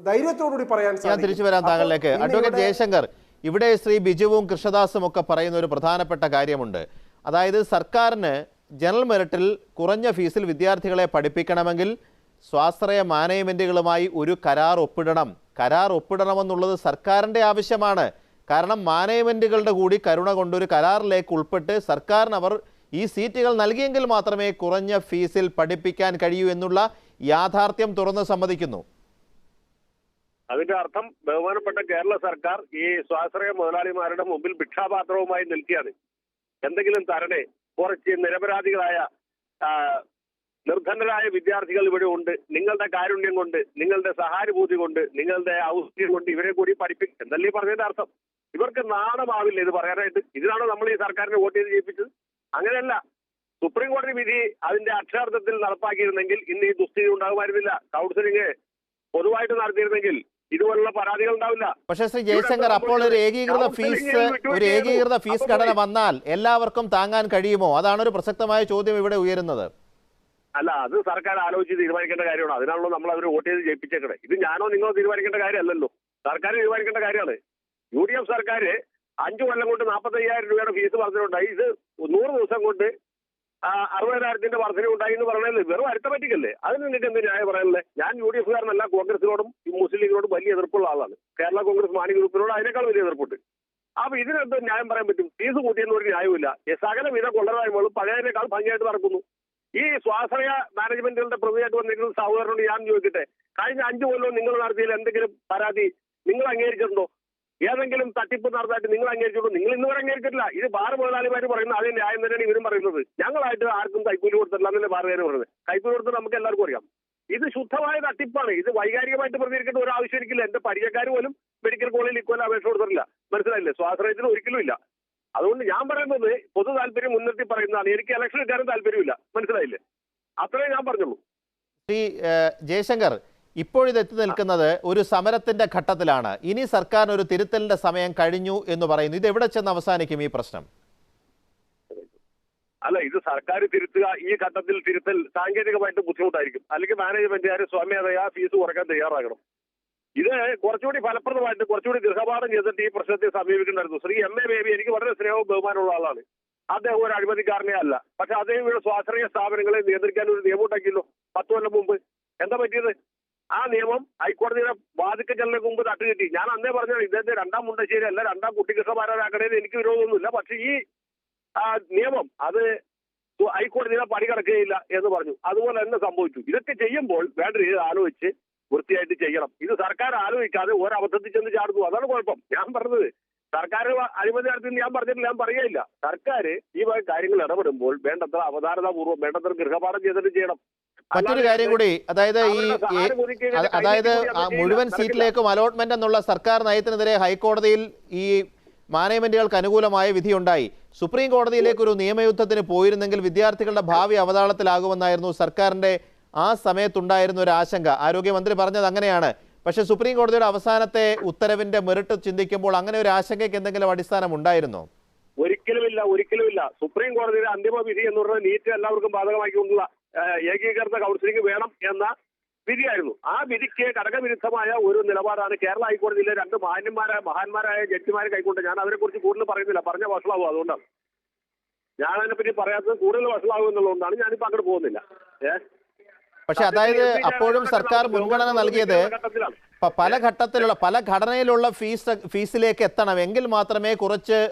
ധൈര്യത്തോടുകൂടി പറയാൻ സാധിക്കും. തിരിച്ചു വരാൻ താങ്കളിലേക്ക്. അഡ്വക്കേറ്റ് ജയശങ്കർ, ഇവിടെ ശ്രീ ബിജുവും കൃഷ്ണദാസും ഒക്കെ പറയുന്ന ഒരു പ്രധാനപ്പെട്ട കാര്യമുണ്ട്. അതായത് സർക്കാരിന് ജനറൽ മെറിറ്റിൽ കുറഞ്ഞ ഫീസിൽ വിദ്യാർത്ഥികളെ പഠിപ്പിക്കണമെങ്കിൽ സ്വാശ്രയ മാനേജ്മെൻറ്റുകളുമായി ഒരു കരാർ ഒപ്പിടണമെന്നുള്ളത് സർക്കാരിൻ്റെ ആവശ്യമാണ്. കാരണം മാനേജ്മെൻറ്റുകളുടെ കൂടി കരുണ കൊണ്ടൊരു കരാറിലേക്ക് ഉൾപ്പെട്ട് സർക്കാരിന് അവർ ഈ സീറ്റുകൾ നൽകിയെങ്കിൽ മാത്രമേ കുറഞ്ഞ ഫീസിൽ പഠിപ്പിക്കാൻ കഴിയൂ എന്നുള്ള യാഥാർത്ഥ്യം തുറന്ന് സമ്മതിക്കുന്നു. അതിന്റെ അർത്ഥം ബഹുമാനപ്പെട്ട കേരള സർക്കാർ ഈ സ്വാശ്രയ മുതലാളിമാരുടെ മുമ്പിൽ ഭിക്ഷാപാത്രവുമായി നിൽക്കുകയാണ്. എന്തെങ്കിലും തരണേ, കുറച്ച് നിരപരാധികളായ നിർധനരായ വിദ്യാർത്ഥികൾ ഇവിടെ ഉണ്ട്, നിങ്ങളുടെ കാരുണ്യം കൊണ്ട്, നിങ്ങളുടെ സഹാനുഭൂതി കൊണ്ട്, നിങ്ങളുടെ ഔഷധ്യം കൊണ്ട് ഇവരെ കൂടി പഠിപ്പിക്കും എന്നല്ലേ പറഞ്ഞതിന്റെ അർത്ഥം? ഇവർക്ക് നാണമാവില്ല ഇത് പറയാനായിട്ട്? ഇതിനാണോ നമ്മൾ ഈ സർക്കാരിനെ വോട്ട് ചെയ്ത് ജയിപ്പിച്ചത്? അങ്ങനെയല്ല. സുപ്രീം കോടതി വിധി അതിന്റെ അക്ഷരാർത്ഥത്തിൽ നടപ്പാക്കിയിരുന്നെങ്കിൽ ഇന്ന് ഈ ദുസ്ഥിതി ഉണ്ടാകുമായിരുന്നില്ല. കൗൺസിലിംഗ് പൊതുവായിട്ട് നടത്തിയിരുന്നെങ്കിൽ ഇതുപോലുള്ള പരാതികൾ ഉണ്ടാവില്ല. പക്ഷേ ശ്രീ ജയശങ്കർ, അപ്പോൾ ഒരു ഏകീകൃത ഫീസ് ഘടന വന്നാൽ എല്ലാവർക്കും താങ്ങാൻ കഴിയുമോ? അതാണ് ഒരു പ്രസക്തമായ ചോദ്യം ഇവിടെ ഉയരുന്നത്. അല്ല, അത് സർക്കാർ ആലോചിച്ച് തീരുമാനിക്കേണ്ട കാര്യമാണ്. അതിനാണല്ലോ നമ്മൾ അവർ വോട്ട് ചെയ്ത് ജയിപ്പിച്ചേക്കണേ. ഇത് ഞാനോ നിങ്ങളോ തീരുമാനിക്കേണ്ട കാര്യമല്ലല്ലോ, സർക്കാർ തീരുമാനിക്കേണ്ട കാര്യമാണ്. UDF സർക്കാർ 5 കൊല്ലം കൊണ്ട് 45,000 രൂപയുടെ ഫീസ് വർധനയുണ്ടായി. ഇത് 100 ദിവസം കൊണ്ട് 60,000 വർധന ഉണ്ടായി എന്ന് പറയുന്നത് വെറും അരിത്തമാറ്റിക് അല്ലേ? അതിന് നിങ്ങൾക്ക് എന്ത് ന്യായം പറയാനല്ലേ? ഞാൻ UDF കാരനല്ല, കോൺഗ്രസിനോടും മുസ്ലിം ലീഗിനോടും വലിയ എതിർപ്പുള്ള ആളാണ്. കേരള കോൺഗ്രസ് മാണി ഗ്രൂപ്പിനോട് അതിനേക്കാൾ വലിയ എതിർപ്പുണ്ട്. അപ്പൊ ഇതിനെന്ത് ന്യായം പറയാൻ പറ്റും? ഫീസ് കൂട്ടിയെന്ന് ഒരു ന്യായമില്ല. സകലവിധ കൊള്ളരായ്മകളും പഴയതിനേക്കാൾ ഭംഗിയായിട്ട് നടക്കുന്നു. ഈ സ്വാശ്രയ മാനേജ്മെന്റുകളുടെ പ്രതിയായിട്ട് വന്നിരിക്കുന്ന സഹോദരനോട് ഞാൻ ചോദിക്കട്ടെ, കഴിഞ്ഞ 5 കൊല്ലവും നിങ്ങൾ നടത്തിയതിൽ എന്തെങ്കിലും പരാതി നിങ്ങൾ അംഗീകരിച്ചിട്ടുണ്ടോ? ഏതെങ്കിലും തട്ടിപ്പ് നടത്തായിട്ട് നിങ്ങൾ അംഗീകരിച്ചിട്ടുണ്ടോ? നിങ്ങൾ ഇന്നുവരെ അംഗീകരിച്ചിട്ടില്ല. ഇത് ബാർ മുതലാളിമാർ പറയുന്ന അതേ ന്യായം തന്നെയാണ് ഇവരും പറയുന്നത്. ഞങ്ങളായിട്ട് ആർക്കും കൈക്കൂലി കൊടുത്തില്ല എന്നല്ലേ ബാറുകാർ പറയുന്നത്. കൈക്കൂലി കൊടുത്തത് നമുക്ക് എല്ലാവർക്കും അറിയാം. ഇത് ശുദ്ധമായ തട്ടിപ്പാണ്. ഇത് വൈകാരികമായിട്ട് പ്രതികരിക്കേണ്ട ഒരു ആവശ്യം എനിക്കില്ല. എന്റെ പരിചയക്കാർ പോലും മെഡിക്കൽ കോളേജിൽ ഇക്കൊല്ലം അപേക്ഷ കൊടുത്തിട്ടില്ല. മനസ്സിലായില്ലേ? സ്വാശ്രയത്തിന് ഒരിക്കലും ഇല്ല. അതുകൊണ്ട് ഞാൻ പറയുന്നത് പൊതു താല്പര്യം മുൻനിർത്തി പറയുന്നതാണ്. എനിക്ക് ഇലക്ഷൻ എടുക്കാനും താല്പര്യമില്ല. മനസ്സിലായില്ലേ? അത്രേ ഞാൻ പറഞ്ഞുള്ളൂ. ശ്രീ ജയശങ്കർ, ഇപ്പോഴിത് എത്തി നിൽക്കുന്നത് ഒരു സമരത്തിന്റെ ഘട്ടത്തിലാണ്. ഇനി സർക്കാർ ഒരു തിരുത്തലിന്റെ സമയം കഴിഞ്ഞു എന്ന് പറയുന്നു. ഇത് എവിടെ ചെന്ന് അവസാനിക്കും ഈ പ്രശ്നം? അല്ല, ഇത് സർക്കാർ തിരുത്തുക, ഈ ഘട്ടത്തിൽ തിരുത്തൽ സാങ്കേതികമായിട്ട് ബുദ്ധിമുട്ടായിരിക്കും. അല്ലെങ്കിൽ മാനേജ്മെന്റുകാർ സ്വമേധയാ ഫീസ് കുറയ്ക്കാൻ തയ്യാറാകണം. ഇത് കുറച്ചുകൂടി ഫലപ്രദമായിട്ട് കുറച്ചുകൂടി ഗൃഹപാഠം ചെയ്തിട്ട് ഈ പ്രശ്നത്തെ സമീപിക്കേണ്ടായിരുന്നു. ശ്രീ MA ബേബി എനിക്ക് വളരെ സ്നേഹവും ബഹുമാനമുള്ള ആളാണ്. അദ്ദേഹം ഒരു അഴിമതിക്കാരനേ അല്ല. പക്ഷെ അദ്ദേഹം ഇവിടെ സ്വാശ്രയ സ്ഥാപനങ്ങളെ നിയന്ത്രിക്കാൻ ഒരു നിയമം ഉണ്ടാക്കിയല്ലോ 10 കൊല്ലം മുമ്പ്. എന്താ പറ്റിയത്? ആ നിയമം ഹൈക്കോടതിയുടെ വാദിക്കൽ ചെല്ലുന്നതിന് മുമ്പ് തട്ടുകിട്ടി. ഞാൻ അന്നേ പറഞ്ഞാണ് ഇദ്ദേഹത്തെ 2ാം മുണ്ടശ്ശേരി അല്ല 2ാം കുട്ടികൃഷ്ണമാരാക്കണേന്ന് എനിക്ക് വിരോധമൊന്നുമില്ല. പക്ഷെ ഈ നിയമം അത് ഹൈക്കോടതിയുടെ പടി കിടക്കുകയില്ല എന്ന് പറഞ്ഞു. അതുപോലെ തന്നെ സംഭവിച്ചു. ഇതൊക്കെ ചെയ്യുമ്പോൾ വേണ്ട രീതിയിൽ ആലോചിച്ച് വൃത്തിയായിട്ട് ചെയ്യണം. ഇത് സർക്കാർ ആലോചിക്കാതെ ഒരബദ്ധത്തിൽ ചെന്ന് ചാടുന്നു. അതാണ് കുഴപ്പം. ഞാൻ പറഞ്ഞത് സർക്കാർ അഴിമതി നടത്തി ഞാൻ പറഞ്ഞിട്ടില്ല, ഞാൻ പറയുകയില്ല. സർക്കാർ ഈ കാര്യങ്ങൾ ഇടപെടുമ്പോൾ വേണ്ടത്ര അവധാനതാപൂർവ്വം വേണ്ടത്ര ഗൃഹപാഠം ചെയ്തിട്ട് ചെയ്യണം. മറ്റൊരു കാര്യം കൂടി, അതായത് മുഴുവൻ സീറ്റിലേക്കും അലോട്ട്മെന്റ് എന്നുള്ള സർക്കാർ നയത്തിനെതിരെ ഹൈക്കോടതിയിൽ ഈ മാനേജ്മെന്റുകൾക്ക് അനുകൂലമായ വിധിയുണ്ടായി. സുപ്രീം കോടതിയിലേക്ക് ഒരു നിയമയുദ്ധത്തിന് പോയിരുന്നെങ്കിൽ വിദ്യാർത്ഥികളുടെ ഭാവി അവതാളത്തിലാകുമെന്നായിരുന്നു സർക്കാരിന്റെ ആ സമയത്തുണ്ടായിരുന്ന ഒരു ആശങ്ക. ആരോഗ്യമന്ത്രി പറഞ്ഞത് അങ്ങനെയാണ്. പക്ഷേ സുപ്രീം കോടതിയുടെ അവസാനത്തെ ഉത്തരവിന്റെ മെറിറ്റ് ചിന്തിക്കുമ്പോൾ അങ്ങനെ ഒരു ആശങ്കയ്ക്ക് എന്തെങ്കിലും അടിസ്ഥാനം ഉണ്ടായിരുന്നോ? ഒരിക്കലുമില്ല. സുപ്രീം കോടതിയുടെ അന്തിമ വിധി എന്ന് പറഞ്ഞാൽ നീറ്റ് എല്ലാവർക്കും ബാധകമാക്കിക്കൊണ്ടുള്ള ഏകീകൃത കൗൺസിലിംഗ് വേണം എന്ന വിധിയായിരുന്നു. ആ വിധിക്ക് ഘടകവിരുദ്ധമായ ഒരു നിലപാടാണ് കേരള ഹൈക്കോടതിയിലെ 2 മഹാന്മാരായ ജഡ്ജിമാരെ കൈക്കൊണ്ട്. ഞാൻ അവരെ കുറിച്ച് കൂടുതൽ പറയുന്നില്ല, പറഞ്ഞ വഷളാവും. അതുകൊണ്ടാണ് ഞാൻ അതിനെപ്പറ്റി പറയാത്തത്. കൂടുതൽ വഷളാവും എന്നുള്ളതുകൊണ്ടാണ് ഞാനിപ്പോൾ അങ്ങോട്ട് പോകുന്നില്ല. പക്ഷെ അതായത് അപ്പോഴും സർക്കാർ മുൻഗണന നൽകിയത് പല ഘടനയിലുള്ള ഫീസിലേക്ക് എത്തണം എങ്കിൽ മാത്രമേ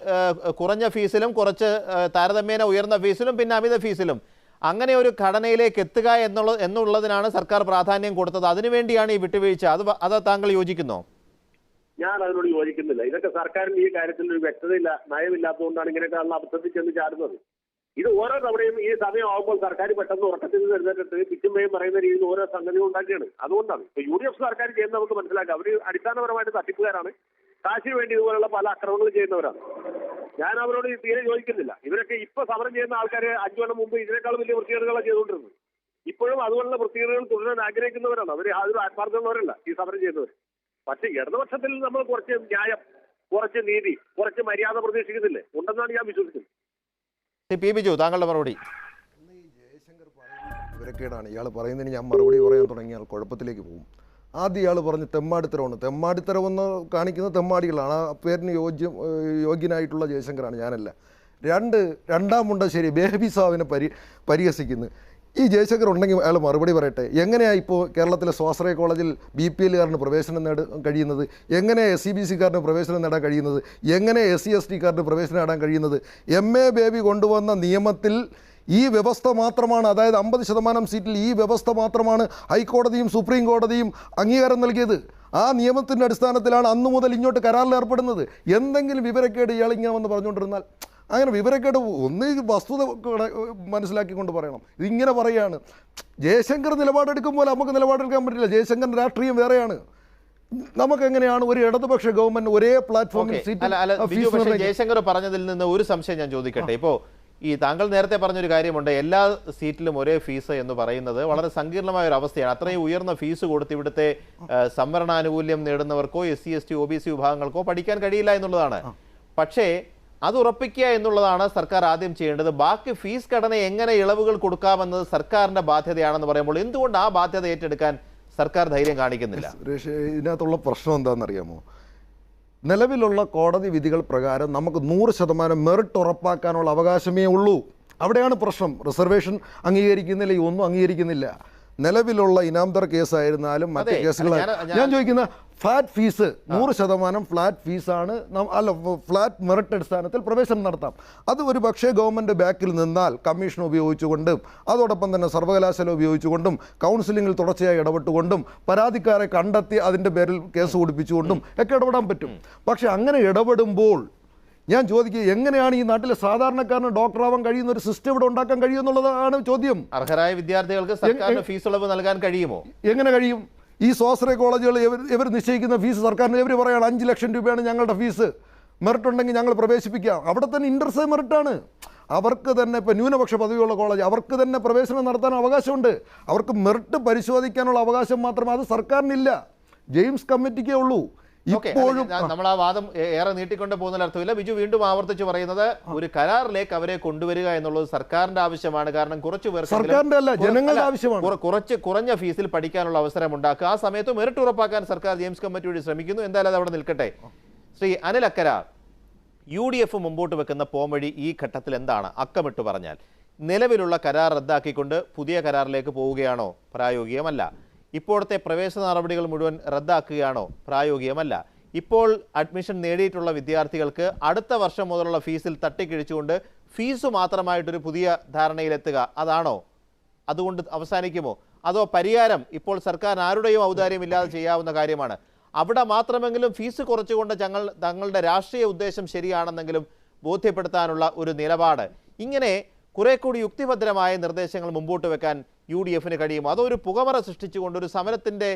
കുറഞ്ഞ ഫീസിലും കുറച്ച് താരതമ്യേന ഉയർന്ന ഫീസിലും പിന്നെ അമിത ഫീസിലും അങ്ങനെ ഒരു ഘടനയിലേക്ക് എത്തുക എന്നുള്ളതിനാണ് സർക്കാർ പ്രാധാന്യം കൊടുത്തത്. അതിനുവേണ്ടിയാണ് ഈ വിട്ടുവീഴ്ച. അത് താങ്കൾ യോജിക്കുന്നോ? ഞാൻ അതിനോട് യോജിക്കുന്നില്ല. ഇതൊക്കെ സർക്കാരിന് ഈ കാര്യത്തിൽ ഒരു വ്യക്തതയില്ല, നയമില്ലാത്തതുകൊണ്ടാണ് ഇങ്ങനെയൊക്കെയുള്ള അബദ്ധത്തിൽ ചെന്ന് ചാടുന്നത്. ഇത് ഓരോ തവണയും ഈ സമയമാകുമ്പോൾ സർക്കാർ പെട്ടെന്ന് ഉറക്കത്തിൽ നിന്ന് എഴുന്നേറ്റിട്ട് പിച്ചുമ്പയും പറയുന്ന രീതിയിൽ ഓരോ സംഗതികൾ ഉണ്ടാക്കിയാണ്. അതുകൊണ്ടാണ് ഇപ്പൊ UDF സർക്കാർ ചെയ്യുന്നത് നമുക്ക് മനസ്സിലാക്കാം. അവർ അടിസ്ഥാനപരമായിട്ട് തട്ടിപ്പുകാരാണ്. കാശിന് വേണ്ടി ഇതുപോലുള്ള പല അക്രമങ്ങളും ചെയ്യുന്നവരാണ്. ഞാൻ അവരോട് തീരെ യോജിക്കുന്നില്ല. ഇവരൊക്കെ ഇപ്പൊ സമരം ചെയ്യുന്ന ആൾക്കാർ 5 കൊല്ലം മുമ്പ് ഇതിനേക്കാൾ വലിയ വൃത്തികേടുകളാണ് ചെയ്തുകൊണ്ടിരുന്നത്. ഇപ്പോഴും അതുപോലുള്ള വൃത്തികേടുകൾ തുടരാൻ ആഗ്രഹിക്കുന്നവരാണ്. അവർ യാതൊരു ആത്മാർത്ഥമുള്ളവരല്ല ഈ സമരം ചെയ്യുന്നവർ. പക്ഷേ ഇടതുപക്ഷത്തിൽ നമ്മൾ കുറച്ച് ന്യായം, കുറച്ച് നീതി, കുറച്ച് മര്യാദ പ്രതീക്ഷിക്കുന്നില്ലേ? ഉണ്ടെന്നാണ് ഞാൻ വിശ്വസിക്കുന്നത്. ബിജു, താങ്കളുടെ മറുപടി. ജയശങ്കർ പറയുന്നത് വിവരക്കേടാണ്. ഇയാൾ പറയുന്നതിന് ഞാൻ മറുപടി പറയാൻ തുടങ്ങിയാൽ കുഴപ്പത്തിലേക്ക് പോകും. ആദ്യം ഇയാൾ പറഞ്ഞ് തെമ്മാടിത്തരമാണ്. തെമ്മാടിത്തരമെന്ന് കാണിക്കുന്നത് തെമ്മാടികളാണ്. ആ പേരിന് യോഗ്യനായിട്ടുള്ള ജയശങ്കറാണ്, ഞാനല്ല. 2ാം മുണ്ടശ്ശേരി ബേബി സാവിനെ പരിഹസിക്കുന്നു. ഈ ജയശങ്കർ ഉണ്ടെങ്കിൽ അയാൾ മറുപടി പറയട്ടെ. എങ്ങനെയാണ് ഇപ്പോൾ കേരളത്തിലെ സ്വാശ്രയ കോളേജിൽ BPL-കാരന് പ്രവേശനം നേടാൻ കഴിയുന്നത്? എങ്ങനെ SCBC-കാരന് പ്രവേശനം നേടാൻ കഴിയുന്നത്? എങ്ങനെ SC/ST-കാരന് പ്രവേശനം നേടാൻ കഴിയുന്നത്? MA ബേബി കൊണ്ടുവന്ന നിയമത്തിൽ ഈ വ്യവസ്ഥ മാത്രമാണ്, അതായത് 50% സീറ്റിൽ ഈ വ്യവസ്ഥ മാത്രമാണ് ഹൈക്കോടതിയും സുപ്രീം കോടതിയും അംഗീകാരം നൽകിയത്. ആ നിയമത്തിൻ്റെ അടിസ്ഥാനത്തിലാണ് അന്നു മുതൽ ഇങ്ങോട്ട് കരാറിൽ ഏർപ്പെടുന്നത്. എന്തെങ്കിലും വിവരക്കേട് ഇയാൾ ഇങ്ങനെ വന്ന് പറഞ്ഞുകൊണ്ടിരുന്നാൽ അങ്ങനെ വിവരക്കേട് ഒന്ന് വസ്തുത മനസ്സിലാക്കിക്കൊണ്ട് പറയണം. ഇതിങ്ങനെ പറയുകയാണ്. ജയശങ്കർ നിലപാടെടുക്കുമ്പോൾ നമുക്ക് നിലപാടെടുക്കാൻ പറ്റില്ല. ജയശങ്കറിൻ്റെ രാഷ്ട്രീയം വേറെയാണ്. നമുക്കെങ്ങനെയാണ് ഒരു ഇടതുപക്ഷ ഗവൺമെന്റ് ഒരേ പ്ലാറ്റ്ഫോമിൽ ജയശങ്കർ പറഞ്ഞതിൽ നിന്ന് ഒരു സംശയം ഞാൻ ചോദിക്കട്ടെ. ഇപ്പോൾ ഈ താങ്കൾ നേരത്തെ പറഞ്ഞൊരു കാര്യമുണ്ട്, എല്ലാ സീറ്റിലും ഒരേ ഫീസ് എന്ന് പറയുന്നത് വളരെ സങ്കീർണമായ ഒരു അവസ്ഥയാണ്. അത്രയും ഉയർന്ന ഫീസ് കൊടുത്ത് ഇവിടുത്തെ സംവരണാനുകൂല്യം നേടുന്നവർക്കോ SC/ST OBC വിഭാഗങ്ങൾക്കോ പഠിക്കാൻ കഴിയില്ല എന്നുള്ളതാണ്. പക്ഷേ അത് ഉറപ്പിക്കുക എന്നുള്ളതാണ് സർക്കാർ ആദ്യം ചെയ്യേണ്ടത്. ബാക്കി ഫീസ് ഘടന എങ്ങനെ ഇളവുകൾ കൊടുക്കാമെന്നത് സർക്കാരിന്റെ ബാധ്യതയാണെന്ന് പറയുമ്പോൾ എന്തുകൊണ്ട് ആ ബാധ്യത ഏറ്റെടുക്കാൻ സർക്കാർ ധൈര്യം കാണിക്കുന്നില്ല? സുരേഷ്, ഇതിനകത്തുള്ള പ്രശ്നം എന്താണെന്നറിയാമോ? നിലവിലുള്ള കോടതി വിധികൾ പ്രകാരം നമുക്ക് 100% മെറിറ്റ് ഉറപ്പാക്കാനുള്ള അവകാശമേ ഉള്ളൂ. അവിടെയാണ് പ്രശ്നം. റിസർവേഷൻ അംഗീകരിക്കുന്നില്ല, ഈ ഒന്നും അംഗീകരിക്കുന്നില്ല. നിലവിലുള്ള ഇനാംദർ കേസായിരുന്നാലും മറ്റ് കേസുകളായിരുന്നു ഞാൻ ചോദിക്കുന്ന ഫ്ലാറ്റ് ഫീസ് 100% ഫ്ലാറ്റ് ഫീസാണ്. ഫ്ലാറ്റ് മെറിറ്റ് അടിസ്ഥാനത്തിൽ പ്രവേശനം നടത്താം. അത് ഒരു പക്ഷേ ഗവൺമെൻറ് ബാക്കിൽ നിന്നാൽ കമ്മീഷൻ ഉപയോഗിച്ചുകൊണ്ടും അതോടൊപ്പം തന്നെ സർവകലാശാല ഉപയോഗിച്ചുകൊണ്ടും കൗൺസിലിങ്ങിൽ തുടർച്ചയായി ഇടപെട്ടുകൊണ്ടും പരാതിക്കാരെ കണ്ടെത്തി അതിൻ്റെ പേരിൽ കേസ് കൊടുപ്പിച്ചുകൊണ്ടും ഒക്കെ ഇടപെടാൻ പറ്റും. പക്ഷേ അങ്ങനെ ഇടപെടുമ്പോൾ ഞാൻ ചോദിക്കുക, എങ്ങനെയാണ് ഈ നാട്ടിലെ സാധാരണക്കാരന് ഡോക്ടറാവാൻ കഴിയുന്ന ഒരു സിസ്റ്റം ഇവിടെ ഉണ്ടാക്കാൻ കഴിയുമെന്നുള്ളതാണ് ചോദ്യം. അർഹരായ വിദ്യാർത്ഥികൾക്ക് സർക്കാരിന് ഫീസ് ഇളവ് നൽകാൻ കഴിയുമോ? എങ്ങനെ കഴിയും? ഈ സ്വാശ്രയ കോളേജുകൾ ഇവർ നിശ്ചയിക്കുന്ന ഫീസ് സർക്കാരിന് ഇവർ പറയുകയാണ് 5 ലക്ഷം രൂപയാണ് ഞങ്ങളുടെ ഫീസ്, മെറിറ്റ് ഉണ്ടെങ്കിൽ ഞങ്ങൾ പ്രവേശിപ്പിക്കാം. അവിടെ തന്നെ ഇൻ്റർസേ മെറിറ്റാണ്. അവർക്ക് തന്നെ ഇപ്പോൾ ന്യൂനപക്ഷ പദവിയുള്ള കോളേജ് അവർക്ക് തന്നെ പ്രവേശനം നടത്താൻ അവകാശമുണ്ട്. അവർക്ക് മെറിറ്റ് പരിശോധിക്കാനുള്ള അവകാശം മാത്രമേ അത് സർക്കാരിനില്ല, ജെയിംസ് കമ്മിറ്റിക്കേ ഉള്ളൂ. ഇപ്പോഴും നമ്മൾ ആ വാദം ഏറെ നീട്ടിക്കൊണ്ട് പോകുന്ന അർത്ഥമില്ല. ബിജു വീണ്ടും ആവർത്തിച്ച് പറയുന്നത് ഒരു കരാറിലേക്ക് അവരെ കൊണ്ടുവരിക എന്നുള്ളത് സർക്കാരിന്റെ ആവശ്യമാണ്. കാരണം കുറച്ചു പേർക്ക് സർക്കാരിന്റെ അല്ല, ജനങ്ങളുടെ ആവശ്യമാണ്. കുറഞ്ഞ ഫീസിൽ പഠിക്കാനുള്ള അവസരം ഉണ്ടാക്കുക. ആ സമയത്ത് മെറിറ്റ് ഉറപ്പാക്കാൻ സർക്കാർ ജെയിംസ് കമ്മിറ്റി വഴി ശ്രമിക്കുന്നു. എന്തായാലും അത് അവിടെ നിൽക്കട്ടെ. ശ്രീ അനിൽ അക്കര, UDF മുമ്പോട്ട് വെക്കുന്ന പോംവഴി ഈ ഘട്ടത്തിൽ എന്താണ്? അക്കമിട്ട് പറഞ്ഞാൽ നിലവിലുള്ള കരാർ റദ്ദാക്കിക്കൊണ്ട് പുതിയ കരാറിലേക്ക് പോവുകയാണോ? പ്രായോഗികമല്ല. ഇപ്പോഴത്തെ പ്രവേശന നടപടികൾ മുഴുവൻ റദ്ദാക്കുകയാണോ? പ്രായോഗികമല്ല. ഇപ്പോൾ അഡ്മിഷൻ നേടിയിട്ടുള്ള വിദ്യാർത്ഥികൾക്ക് അടുത്ത വർഷം മുതലുള്ള ഫീസിൽ തട്ടിക്കിഴിച്ചുകൊണ്ട് ഫീസ് മാത്രമായിട്ടൊരു പുതിയ ധാരണയിലെത്തുക, അതാണോ? അതുകൊണ്ട് അവസാനിക്കുമോ? അതോ പരിഹാരം ഇപ്പോൾ സർക്കാർ ആരുടെയും ഔദാര്യമില്ലാതെ ചെയ്യാവുന്ന കാര്യമാണ്? അവിടെ മാത്രമെങ്കിലും ഫീസ് കുറച്ചുകൊണ്ട് തങ്ങളുടെ രാഷ്ട്രീയ ഉദ്ദേശം ശരിയാണെന്നെങ്കിലും ബോധ്യപ്പെടുത്താനുള്ള ഒരു നിലപാട്, ഇങ്ങനെ കുറെ കൂടി യുക്തിഭദ്രമായ നിർദ്ദേശങ്ങൾ മുമ്പോട്ട് വെക്കാൻ UDFന് കഴിയുമോ? അതോ ഒരു പുകമറ സൃഷ്ടിച്ചുകൊണ്ട് ഒരു സമരത്തിന്റെ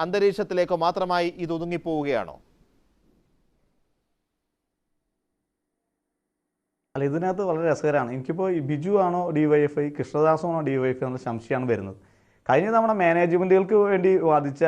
അന്തരീക്ഷത്തിലേക്കോ മാത്രമായി ഇത് ഒതുങ്ങിപ്പോവുകയാണോ? അല്ല, ഇതിനകത്ത് വളരെ രസകരമാണ്. എനിക്കിപ്പോൾ ഈ ബിജു ആണോ DYFI, കൃഷ്ണദാസാണോ DYFI എന്നുള്ള സംശയമാണ് വരുന്നത്. കഴിഞ്ഞ തവണ മാനേജ്മെൻറ്റുകൾക്ക് വേണ്ടി വാദിച്ച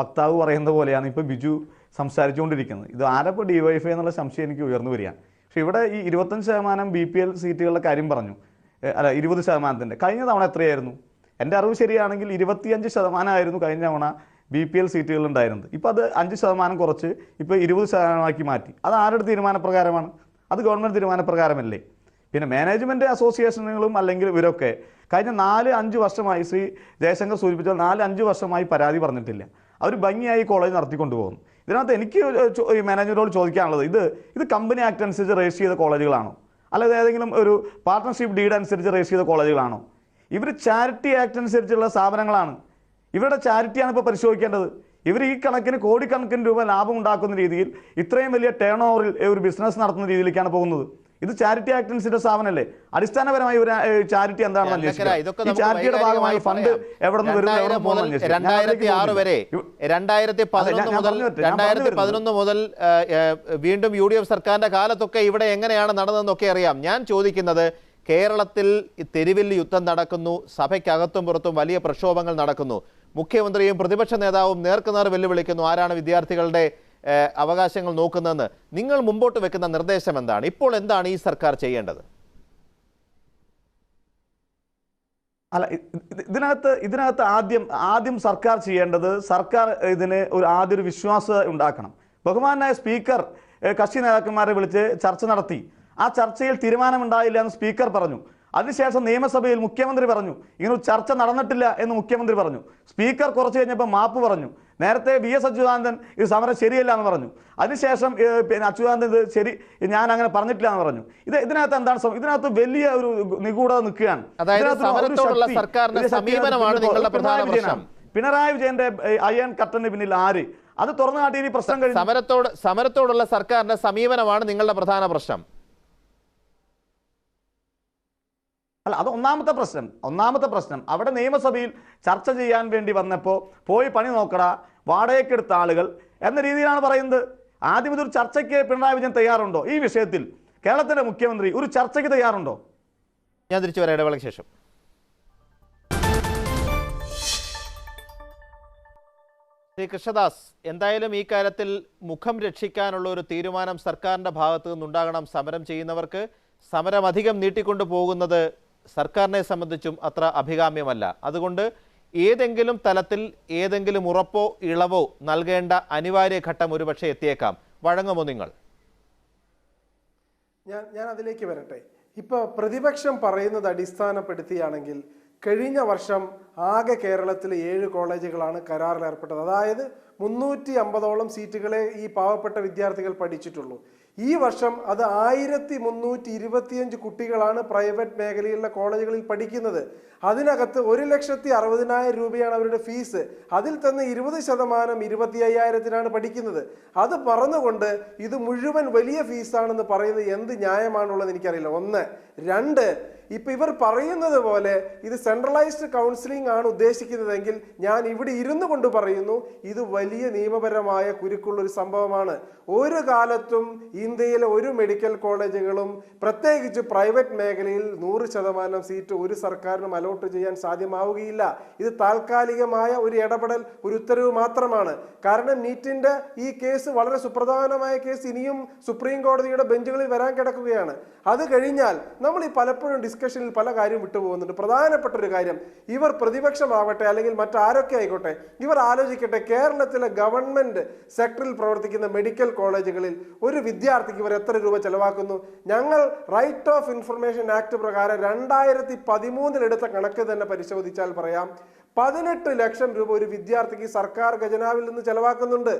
വക്താവ് പറയുന്നത് പോലെയാണ് ഇപ്പോൾ ബിജു സംസാരിച്ചുകൊണ്ടിരിക്കുന്നത്. ഇത് ആരപ്പോൾ DYFI എന്നുള്ള സംശയം എനിക്ക് ഉയർന്നു വരികയാണ്. പക്ഷേ ഇവിടെ ഈ 25% BPL സീറ്റുകളുടെ കാര്യം പറഞ്ഞു, അല്ല 20%. കഴിഞ്ഞ തവണ എത്രയായിരുന്നു? എൻ്റെ അറിവ് ശരിയാണെങ്കിൽ 25% കഴിഞ്ഞ തവണ BPL സീറ്റുകൾ ഉണ്ടായിരുന്നത്. ഇപ്പോൾ അത് 5% കുറച്ച് ഇപ്പോൾ 20% മാറ്റി. അത് ആരുടെ തീരുമാനപ്രകാരമാണ്? അത് ഗവൺമെൻറ് തീരുമാനപ്രകാരമല്ലേ? പിന്നെ മാനേജ്മെൻറ്റ് അസോസിയേഷനുകളും അല്ലെങ്കിൽ ഇവരൊക്കെ കഴിഞ്ഞ 4-5 വർഷമായി, ശ്രീ ജയശങ്കർ സൂചിപ്പിച്ച 4-5 വർഷമായി പരാതി പറഞ്ഞിട്ടില്ല. അവർ ഭംഗിയായി കോളേജ് നടത്തിക്കൊണ്ടു പോകുന്നു. ഇതിനകത്ത് എനിക്ക് ഈ മാനേജ്മെൻറ്റോട് ചോദിക്കാനുള്ളത്, ഇത് കമ്പനി ആക്ട് അനുസരിച്ച് രജിസ്റ്റർ ചെയ്ത കോളേജുകളാണോ? അല്ലെങ്കിൽ ഏതെങ്കിലും ഒരു പാർട്ട്ണർഷിപ്പ് ഡീഡ് അനുസരിച്ച് രജിസ്റ്റർ ചെയ്ത കോളേജുകളാണോ? ഇവർ ചാരിറ്റി ആക്ട് അനുസരിച്ചുള്ള സ്ഥാപനങ്ങളാണ്. ഇവരുടെ ചാരിറ്റിയാണ് ഇപ്പോൾ പരിശോധിക്കേണ്ടത്. ഇവർ ഈ കണക്കിന് കോടിക്കണക്കിന് രൂപ ലാഭം ഉണ്ടാക്കുന്ന രീതിയിൽ ഇത്രയും വലിയ ടേൺ ഓവറിൽ ഒരു ബിസിനസ് നടത്തുന്ന രീതിയിലേക്കാണ് പോകുന്നത്. ഇത് ചാരിറ്റി ആക്ട് അനുസരിച്ച് സ്ഥാപനമല്ലേ? അടിസ്ഥാനപരമായി ഒരു ചാരിറ്റി എന്താണെന്ന് അന്വേഷിക്കുക. ഈ ചാരിറ്റിയുടെ ഭാഗമായി ഫണ്ട് എവിടെ നിന്ന് വരുന്നു? 2006 വരെ 2011 മുതൽ വീണ്ടും UDF സർക്കാരിന്റെ കാലത്തൊക്കെ ഇവിടെ എങ്ങനെയാണ് നടന്നതെന്നൊക്കെ അറിയാം. ഞാൻ ചോദിക്കുന്നത്, കേരളത്തിൽ തെരുവിൽ യുദ്ധം നടക്കുന്നു, സഭയ്ക്കകത്തും പുറത്തും വലിയ പ്രക്ഷോഭങ്ങൾ നടക്കുന്നു, മുഖ്യമന്ത്രിയും പ്രതിപക്ഷ നേതാവും നേർക്കുനേർ വെല്ലുവിളിക്കുന്നു ആരാണ് വിദ്യാർത്ഥികളുടെ അവകാശങ്ങൾ നോക്കുന്നതെന്ന്. നിങ്ങൾ മുമ്പോട്ട് വെക്കുന്ന നിർദ്ദേശം എന്താണ്? ഇപ്പോൾ എന്താണ് ഈ സർക്കാർ ചെയ്യേണ്ടത്? അല്ല, ഇതിനകത്ത് ആദ്യം സർക്കാർ ചെയ്യേണ്ടത്, സർക്കാർ ഇതിന് ആദ്യം ഒരു വിശ്വാസം ഉണ്ടാക്കണം. ബഹുമാനായ സ്പീക്കർ കക്ഷി നേതാക്കന്മാരെ വിളിച്ച് ചർച്ച നടത്തി. ആ ചർച്ചയിൽ തീരുമാനമുണ്ടായില്ല എന്ന് സ്പീക്കർ പറഞ്ഞു. അതിനുശേഷം നിയമസഭയിൽ മുഖ്യമന്ത്രി പറഞ്ഞു ഇങ്ങനെ ഒരു ചർച്ച നടന്നിട്ടില്ല എന്ന് മുഖ്യമന്ത്രി പറഞ്ഞു. സ്പീക്കർ കുറച്ച് കഴിഞ്ഞപ്പോൾ മാപ്പ് പറഞ്ഞു. നേരത്തെ VS അച്യുതാനന്ദൻ ഇത് സമരം ശരിയല്ല എന്ന് പറഞ്ഞു. അതിനുശേഷം പിന്നെ അച്യുതാനന്ദൻ ഇത് ശരി, ഞാൻ അങ്ങനെ പറഞ്ഞിട്ടില്ല എന്ന് പറഞ്ഞു. ഇതിനകത്ത് എന്താണ്? ഇതിനകത്ത് വലിയ ഒരു നിഗൂഢത നിൽക്കുകയാണ്. പിണറായി വിജയന്റെ അയൺ കട്ടന് പിന്നിൽ ആര്? അത് തുറന്നു കാട്ടി ഈ പ്രശ്നം കഴിഞ്ഞു. സമരത്തോടുള്ള സർക്കാരിന്റെ സമീപനമാണ് നിങ്ങളുടെ പ്രധാന പ്രശ്നം. അല്ല, അത് ഒന്നാമത്തെ പ്രശ്നം. അവിടെ നിയമസഭയിൽ ചർച്ച ചെയ്യാൻ വേണ്ടി വന്നപ്പോൾ പോയി പണി നോക്കടാ, വാടകയ്ക്കെടുത്ത ആളുകൾ എന്ന രീതിയിലാണ് പറയുന്നത്. ആദ്യം ഇതൊരു ചർച്ചയ്ക്ക് പിണറായി വിജയൻ തയ്യാറുണ്ടോ? ഈ വിഷയത്തിൽ കേരളത്തിന്റെ മുഖ്യമന്ത്രി ഒരു ചർച്ചയ്ക്ക് തയ്യാറുണ്ടോ? ഞാൻ തിരിച്ചു വരാം ഇടവേളയ്ക്ക് ശേഷം. ശ്രീ കൃഷ്ണദാസ്, എന്തായാലും ഈ കാര്യത്തിൽ മുഖം രക്ഷിക്കാനുള്ള ഒരു തീരുമാനം സർക്കാരിന്റെ ഭാഗത്തു നിന്നുണ്ടാകണം. സമരം ചെയ്യുന്നവർക്ക് സമരം അധികം നീട്ടിക്കൊണ്ടു പോകുന്നത് സർക്കാരിനെ സംബന്ധിച്ചും അത്ര അഭികാമ്യമല്ല. അതുകൊണ്ട് ഏതെങ്കിലും തലത്തിൽ ഏതെങ്കിലും ഉറപ്പോ ഇളവോ നൽകേണ്ട അനിവാര്യ ഘട്ടം ഒരുപക്ഷെ എത്തിയേക്കാം. വഴങ്ങുമോ നിങ്ങൾ? ഞാൻ അതിലേക്ക് വരട്ടെ. ഇപ്പോൾ പ്രതിപക്ഷം പറയുന്നത് അടിസ്ഥാനപ്പെടുത്തിയാണെങ്കിൽ കഴിഞ്ഞ വർഷം ആകെ കേരളത്തിലെ 7 കോളേജുകളാണ് കരാറിൽ ഏർപ്പെട്ടത്. അതായത് 350ഓളം സീറ്റുകളെ ഈ പാവപ്പെട്ട വിദ്യാർത്ഥികൾ പഠിച്ചിട്ടുള്ളൂ. ഈ വർഷം അത് 1325 കുട്ടികളാണ് പ്രൈവറ്റ് മേഖലയിലുള്ള കോളേജുകളിൽ പഠിക്കുന്നത്. അതിനകത്ത് 1,60,000 രൂപയാണ് അവരുടെ ഫീസ്. അതിൽ തന്നെ 20% 25,000-ത്തിനാണ് പഠിക്കുന്നത്. അത് പറഞ്ഞുകൊണ്ട് ഇത് മുഴുവൻ വലിയ ഫീസാണെന്ന് പറയുന്നത് എന്ത് ന്യായമാണുള്ളത് എനിക്കറിയില്ല. 1. 2, ഇപ്പൊ ഇവർ പറയുന്നത് പോലെ ഇത് സെൻട്രലൈസ്ഡ് കൗൺസിലിംഗ് ആണ് ഉദ്ദേശിക്കുന്നതെങ്കിൽ ഞാൻ ഇവിടെ ഇരുന്നു കൊണ്ട് പറയുന്നു, ഇത് വലിയ നിയമപരമായ കുരുക്കുള്ള ഒരു സംഭവമാണ്. ഒരു കാലത്തും ഇന്ത്യയിലെ ഒരു മെഡിക്കൽ കോളേജുകളും പ്രത്യേകിച്ച് പ്രൈവറ്റ് മേഖലയിൽ 100% സീറ്റ് ഒരു സർക്കാരിനും അലോട്ട് ചെയ്യാൻ സാധ്യമാവുകയില്ല. ഇത് താൽക്കാലികമായ ഒരു ഇടപെടൽ, ഒരു ഉത്തരവ് മാത്രമാണ്. കാരണം നീറ്റിന്റെ ഈ കേസ് വളരെ സുപ്രധാനമായ കേസ് ഇനിയും സുപ്രീം കോടതിയുടെ ബെഞ്ചുകളിൽ വരാൻ കിടക്കുകയാണ്. അത് കഴിഞ്ഞാൽ നമ്മൾ ഈ പലപ്പോഴും ഡിസ്കഷനിൽ പല കാര്യം വിട്ടുപോകുന്നുണ്ട്. പ്രധാനപ്പെട്ട ഒരു കാര്യം, ഇവർ പ്രതിപക്ഷമാവട്ടെ അല്ലെങ്കിൽ മറ്റാരൊക്കെ ആയിക്കോട്ടെ, ഇവർ ആലോചിക്കട്ടെ, കേരളത്തിലെ ഗവൺമെന്റ് സെക്ടറിൽ പ്രവർത്തിക്കുന്ന മെഡിക്കൽ കോളേജുകളിൽ ഒരു വിദ്യാർത്ഥിക്ക് ഇവർ എത്ര രൂപ ചെലവാക്കുന്നു? ഞങ്ങൾ റൈറ്റ് ഓഫ് ഇൻഫർമേഷൻ ആക്ട് പ്രകാരം 2013 എടുത്ത കണക്ക് തന്നെ പരിശോധിച്ചാൽ പറയാം, 18 ലക്ഷം രൂപ ഒരു വിദ്യാർത്ഥിക്ക് സർക്കാർ ഖജനാവിൽ നിന്ന് ചെലവാക്കുന്നുണ്ട്.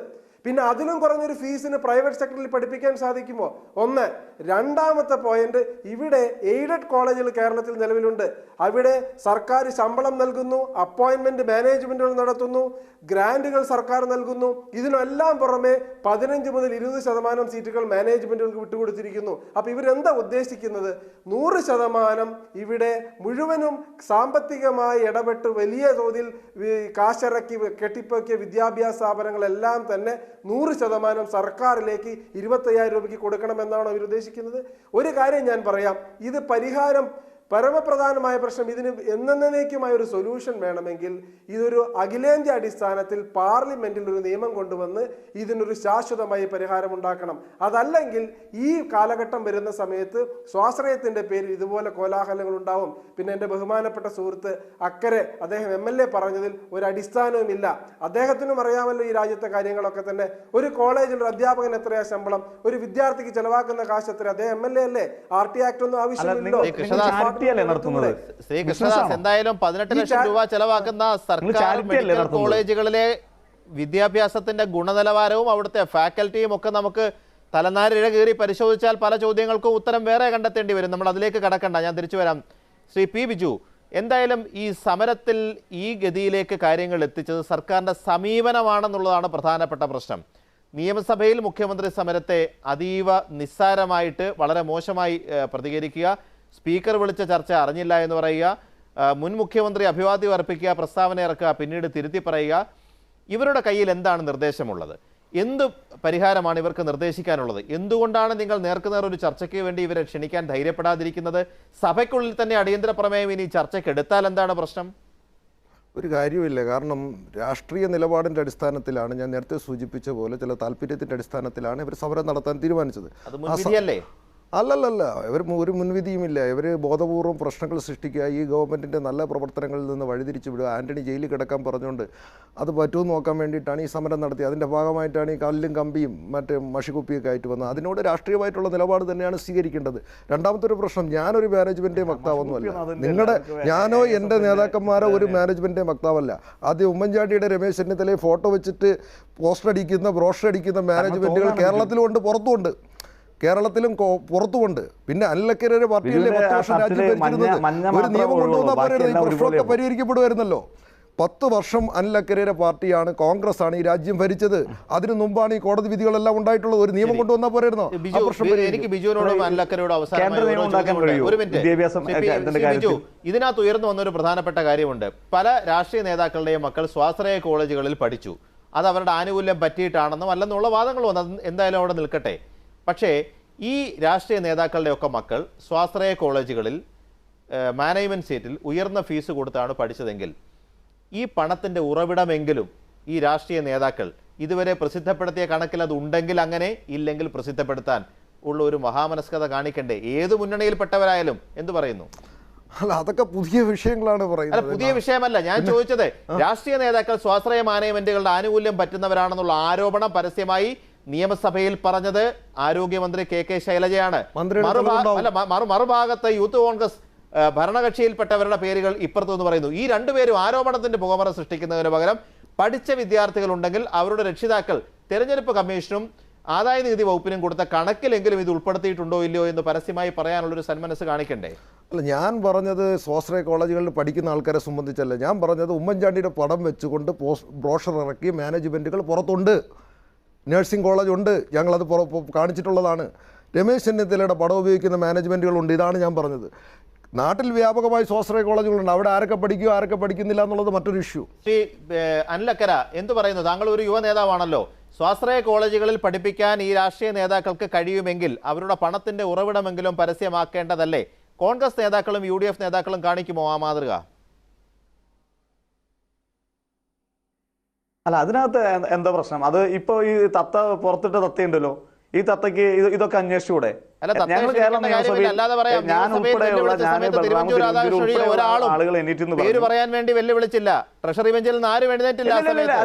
പിന്നെ അതിലും കുറഞ്ഞൊരു ഫീസിന് പ്രൈവറ്റ് സെക്ടറിൽ പഠിപ്പിക്കാൻ സാധിക്കുമോ? 1. രണ്ടാമത്തെ പോയിന്റ്, ഇവിടെ എയ്ഡഡ് കോളേജുകൾ കേരളത്തിൽ നിലവിലുണ്ട്. അവിടെ സർക്കാർ ശമ്പളം നൽകുന്നു, അപ്പോയിന്റ്മെന്റ് മാനേജ്മെന്റുകൾ നടത്തുന്നു, ഗ്രാന്റുകൾ സർക്കാർ നൽകുന്നു. ഇതിനെല്ലാം പുറമെ 15 മുതൽ 20% സീറ്റുകൾ മാനേജ്മെന്റുകൾക്ക് വിട്ടുകൊടുത്തിരിക്കുന്നു. അപ്പൊ ഇവരെന്താ ഉദ്ദേശിക്കുന്നത്? 100% ഇവിടെ മുഴുവനും സാമ്പത്തികമായി ഇടപെട്ട് വലിയ തോതിൽ കാശിറക്കി കെട്ടിപ്പൊക്കിയ വിദ്യാഭ്യാസ സ്ഥാപനങ്ങളെല്ലാം തന്നെ 100% സർക്കാരിലേക്ക് 25,000 രൂപയ്ക്ക് കൊടുക്കണമെന്നാണ് അവർ ഉദ്ദേശിക്കുന്നത്. ഒരു കാര്യം ഞാൻ പറയാം, ഇത് പരിഹാരം, പരമപ്രധാനമായ പ്രശ്നം, ഇതിന് എന്നേക്കുമായ ഒരു സൊല്യൂഷൻ വേണമെങ്കിൽ ഇതൊരു അഖിലേന്ത്യാ അടിസ്ഥാനത്തിൽ പാർലമെന്റിൽ ഒരു നിയമം കൊണ്ടുവന്ന് ഇതിനൊരു ശാശ്വതമായ പരിഹാരം ഉണ്ടാക്കണം. അതല്ലെങ്കിൽ ഈ കാലഘട്ടം വരുന്ന സമയത്ത് സ്വാശ്രയത്തിന്റെ പേരിൽ ഇതുപോലെ കോലാഹലങ്ങൾ ഉണ്ടാവും. പിന്നെ എൻ്റെ ബഹുമാനപ്പെട്ട സുഹൃത്ത് അക്കരെ അദ്ദേഹം MLA പറഞ്ഞതിൽ ഒരു അടിസ്ഥാനവുമില്ല. അദ്ദേഹത്തിനും അറിയാമല്ലോ ഈ രാജ്യത്തെ കാര്യങ്ങളൊക്കെ തന്നെ. ഒരു കോളേജിൽ ഒരു അധ്യാപകൻ എത്രയാ ശമ്പളം, ഒരു വിദ്യാർത്ഥിക്ക് ചെലവാക്കുന്ന കാശ് എത്ര? അദ്ദേഹം MLA അല്ലേ? RT ആക്ട് ഒന്നും ആവശ്യമില്ലല്ലോ. ശ്രീ കൃഷ്ണദാസ്, എന്തായാലും 18 ലക്ഷം രൂപ ചെലവാക്കുന്ന സർക്കാർ മെഡിക്കൽ കോളേജുകളിലെ വിദ്യാഭ്യാസത്തിന്റെ ഗുണനിലവാരവും അവിടുത്തെ ഫാക്കൽറ്റിയും ഒക്കെ നമുക്ക് തലനാരിഴ കീറി പരിശോധിച്ചാൽ പല ചോദ്യങ്ങൾക്കും ഉത്തരം വേറെ കണ്ടെത്തേണ്ടി വരും. നമ്മൾ അതിലേക്ക് കടക്കണ്ട, ഞാൻ തിരിച്ചു വരാം. ശ്രീ P. ബിജു, എന്തായാലും ഈ സമരത്തിൽ ഈ ഗതിയിലേക്ക് കാര്യങ്ങൾ എത്തിച്ചത് സർക്കാരിന്റെ സമീപനമാണെന്നുള്ളതാണ് പ്രധാനപ്പെട്ട പ്രശ്നം. നിയമസഭയിൽ മുഖ്യമന്ത്രി സമരത്തെ അതീവ നിസ്സാരമായിട്ട് വളരെ മോശമായി പ്രതികരിക്കുക, സ്പീക്കർ വിളിച്ച ചർച്ച അറിഞ്ഞില്ല എന്ന് പറയുക, മുൻ മുഖ്യമന്ത്രി അഭിവാദ്യം അർപ്പിക്കുക, പ്രസ്താവന ഇറക്കുക, പിന്നീട് തിരുത്തി പറയുക. ഇവരുടെ കയ്യിൽ എന്താണ് നിർദ്ദേശമുള്ളത്? എന്ത് പരിഹാരമാണ് ഇവർക്ക് നിർദ്ദേശിക്കാനുള്ളത്? എന്തുകൊണ്ടാണ് നിങ്ങൾ നേർക്കുനേർ ഒരു ചർച്ചയ്ക്ക് വേണ്ടി ഇവരെ ക്ഷണിക്കാൻ ധൈര്യപ്പെടാതിരിക്കുന്നത്? സഭയ്ക്കുള്ളിൽ തന്നെ അടിയന്തര പ്രമേയം ഇനി ചർച്ചയ്ക്ക് എടുത്താൽ എന്താണ് പ്രശ്നം? ഒരു കാര്യമില്ല. കാരണം രാഷ്ട്രീയ നിലപാടിൻ്റെ അടിസ്ഥാനത്തിലാണ്, ഞാൻ നേരത്തെ സൂചിപ്പിച്ച പോലെ ചില താല്പര്യത്തിൻ്റെ അടിസ്ഥാനത്തിലാണ് ഇവർ സമരം നടത്താൻ തീരുമാനിച്ചത്. അത് മുൻവിധിയല്ലേ? അല്ലല്ല, ഇവർ ഒരു മുൻവിധിയുമില്ല. ഇവർ ബോധപൂർവ്വം പ്രശ്നങ്ങൾ സൃഷ്ടിക്കുക, ഈ ഗവൺമെൻറ്റിൻ്റെ നല്ല പ്രവർത്തനങ്ങളിൽ നിന്ന് വഴിതിരിച്ചു വിടുക, ആൻ്റണി ജയിലിൽ കിടക്കാൻ പറഞ്ഞുകൊണ്ട് അത് പറ്റുമെന്ന് നോക്കാൻ വേണ്ടിയിട്ടാണ് ഈ സമരം നടത്തിയത്. അതിൻ്റെ ഭാഗമായിട്ടാണ് ഈ കല്ലും കമ്പിയും മറ്റേ മഷിക്കുപ്പിയൊക്കെ ആയിട്ട് വന്നത്. അതിനോട് രാഷ്ട്രീയമായിട്ടുള്ള നിലപാട് തന്നെയാണ് സ്വീകരിക്കേണ്ടത്. രണ്ടാമത്തെ ഒരു പ്രശ്നം, ഞാനൊരു മാനേജ്മെൻറ്റിൻ്റെ വക്താവൊന്നുമല്ല, ഞാനോ എൻ്റെ നേതാക്കന്മാരോ ഒരു മാനേജ്മെൻറ്റിൻ്റെ വക്താവല്ല. ആദ്യം ഉമ്മൻചാണ്ടിയുടെ രമേശ് ചെന്നിത്തലയെ ഫോട്ടോ വെച്ചിട്ട് പോസ്റ്റർ അടിക്കുന്ന ബ്രോഷർ അടിക്കുന്ന മാനേജ്മെൻറ്റുകൾ കേരളത്തിലുമുണ്ട്, പുറത്തുമുണ്ട്. കേരളത്തിലും പുറത്തുമുണ്ട്. പിന്നെ അനിലക്കരയുടെ പാർട്ടിയിലെ 10 വർഷം രാജ്യം ഭരിച്ചിരുന്നത്. ഒരു നിയമം കൊണ്ടുവന്നാൽ പോലെയാണ് ഈ പ്രശ്നമൊക്കെ പരിഹരിക്കപ്പെടുമായിരുന്നല്ലോ. 10 വർഷം അനിലക്കരയുടെ പാർട്ടിയാണ്, കോൺഗ്രസ് ആണ് ഈ രാജ്യം ഭരിച്ചത്. അതിനു മുമ്പാണ് ഈ കോടതി വിധികളെല്ലാം ഉണ്ടായിട്ടുള്ളത്. ഒരു നിയമം കൊണ്ടുവന്നാൽ പോരായിരുന്നോ? എനിക്ക് ബിജുവിനോടും അനിലക്കരയോടും ഇതിനകത്ത് ഉയർന്നു വന്ന ഒരു പ്രധാനപ്പെട്ട കാര്യമുണ്ട്. പല രാഷ്ട്രീയ നേതാക്കളുടെയും മക്കൾ സ്വാശ്രയ കോളേജുകളിൽ പഠിച്ചു. അത് അവരുടെ ആനുകൂല്യം പറ്റിയിട്ടാണെന്നും അല്ലെന്നുള്ള വാദങ്ങൾ വന്നത് എന്തായാലും അവിടെ നിൽക്കട്ടെ. പക്ഷേ ഈ രാഷ്ട്രീയ നേതാക്കളുടെയൊക്കെ മക്കൾ സ്വാശ്രയ കോളേജുകളിൽ മാനേജ്മെൻറ്റ് സീറ്റിൽ ഉയർന്ന ഫീസ് കൊടുത്താണ് പഠിച്ചതെങ്കിൽ ഈ പണത്തിൻ്റെ ഉറവിടമെങ്കിലും ഈ രാഷ്ട്രീയ നേതാക്കൾ ഇതുവരെ പ്രസിദ്ധപ്പെടുത്തിയ കണക്കിൽ അത് ഉണ്ടെങ്കിൽ അങ്ങനെ, ഇല്ലെങ്കിൽ പ്രസിദ്ധപ്പെടുത്താൻ ഉള്ള ഒരു മഹാമനസ്കത കാണിക്കണ്ടേ? ഏത് മുന്നണിയിൽപ്പെട്ടവരായാലും. എന്ത് പറയുന്നു? അല്ല, അതൊക്കെ പുതിയ വിഷയങ്ങളാണ് പറയുന്നത്. അല്ല, പുതിയ വിഷയമല്ല ഞാൻ ചോദിച്ചത്. രാഷ്ട്രീയ നേതാക്കൾ സ്വാശ്രയ മാനേജ്മെന്റുകളുടെ ആനുകൂല്യം പറ്റുന്നവരാണെന്നുള്ള ആരോപണം പരസ്യമായി നിയമസഭയിൽ പറഞ്ഞത് ആരോഗ്യമന്ത്രി കെ ശൈലജയാണ്. മന്ത്രിയുടെ തെളിവുണ്ടാവും. മറുഭാഗത്ത് യൂത്ത് കോൺഗ്രസ് ഭരണകക്ഷിയിൽപ്പെട്ടവരുടെ പേരുകൾ ഇപ്പുറത്തുനിന്ന് പറയുന്നു. ഈ രണ്ടുപേരും ആരോപണത്തിന്റെ പുകമറ സൃഷ്ടിക്കുന്നതിന് പകരം പഠിച്ച വിദ്യാർത്ഥികൾ ഉണ്ടെങ്കിൽ അവരുടെ രക്ഷിതാക്കൾ തെരഞ്ഞെടുപ്പ് കമ്മീഷനും ആദായ നികുതി വകുപ്പിനും കൊടുത്ത കണക്കിലെങ്കിലും ഇത് ഉൾപ്പെടുത്തിയിട്ടുണ്ടോ ഇല്ലയോ എന്ന് പരസ്യമായി പറയാനുള്ളൊരു സന്മനസ് കാണിക്കണ്ടേ? അല്ല, ഞാൻ പറഞ്ഞത് സ്വാശ്രയ കോളേജുകളിൽ പഠിക്കുന്ന ആൾക്കാരെ സംബന്ധിച്ചല്ല. ഞാൻ പറഞ്ഞത് ഉമ്മൻചാണ്ടിയുടെ പടം വെച്ചുകൊണ്ട് ബ്രോഷർ ഇറക്കി മാനേജ്മെൻറ്റുകൾ പുറത്തുണ്ട്. നഴ്സിംഗ് കോളേജ് ഉണ്ട്, ഞങ്ങളത് കാണിച്ചിട്ടുള്ളതാണ്. രമേശ് ചെന്നിത്തലയുടെ പടം ഉപയോഗിക്കുന്ന മാനേജ്മെൻറ്റുകളുണ്ട്. ഇതാണ് ഞാൻ പറഞ്ഞത്. നാട്ടിൽ വ്യാപകമായി സ്വാശ്രയ കോളേജുകളുണ്ട്. അവിടെ ആരൊക്കെ പഠിക്കുകയോ ആരൊക്കെ പഠിക്കുന്നില്ല എന്നുള്ളത് മറ്റൊരു ഇഷ്യൂ. ശ്രീ അനിലക്കര എന്തു പറയുന്നു? താങ്കൾ ഒരു യുവ നേതാവാണല്ലോ. സ്വാശ്രയ കോളേജുകളിൽ പഠിപ്പിക്കാൻ ഈ രാഷ്ട്രീയ നേതാക്കൾക്ക് കഴിയുമെങ്കിൽ അവരുടെ പണത്തിന്റെ ഉറവിടമെങ്കിലും പരസ്യമാക്കേണ്ടതല്ലേ? കോൺഗ്രസ് നേതാക്കളും UDF നേതാക്കളും കാണിക്കുമോ ആ മാതൃക? അല്ല, അതിനകത്ത് എന്താ പ്രശ്നം? അത് ഇപ്പോൾ ഈ തത്ത പുറത്തിട്ട തത്തയുണ്ടല്ലോ, ഈ തത്തയ്ക്ക് ഇതൊക്കെ അന്വേഷിച്ചൂടെ? ഞങ്ങൾ കേരള നിയമസഭയിൽ ഞാൻ ഉൾപ്പെടെയുള്ള ആളുകൾ പേര് പറയാൻ വേണ്ടി വെല്ലുവിളിച്ചില്ല. ട്രഷറി ബെഞ്ചിൽ നിന്ന് ആരും എഴുന്നേറ്റില്ല.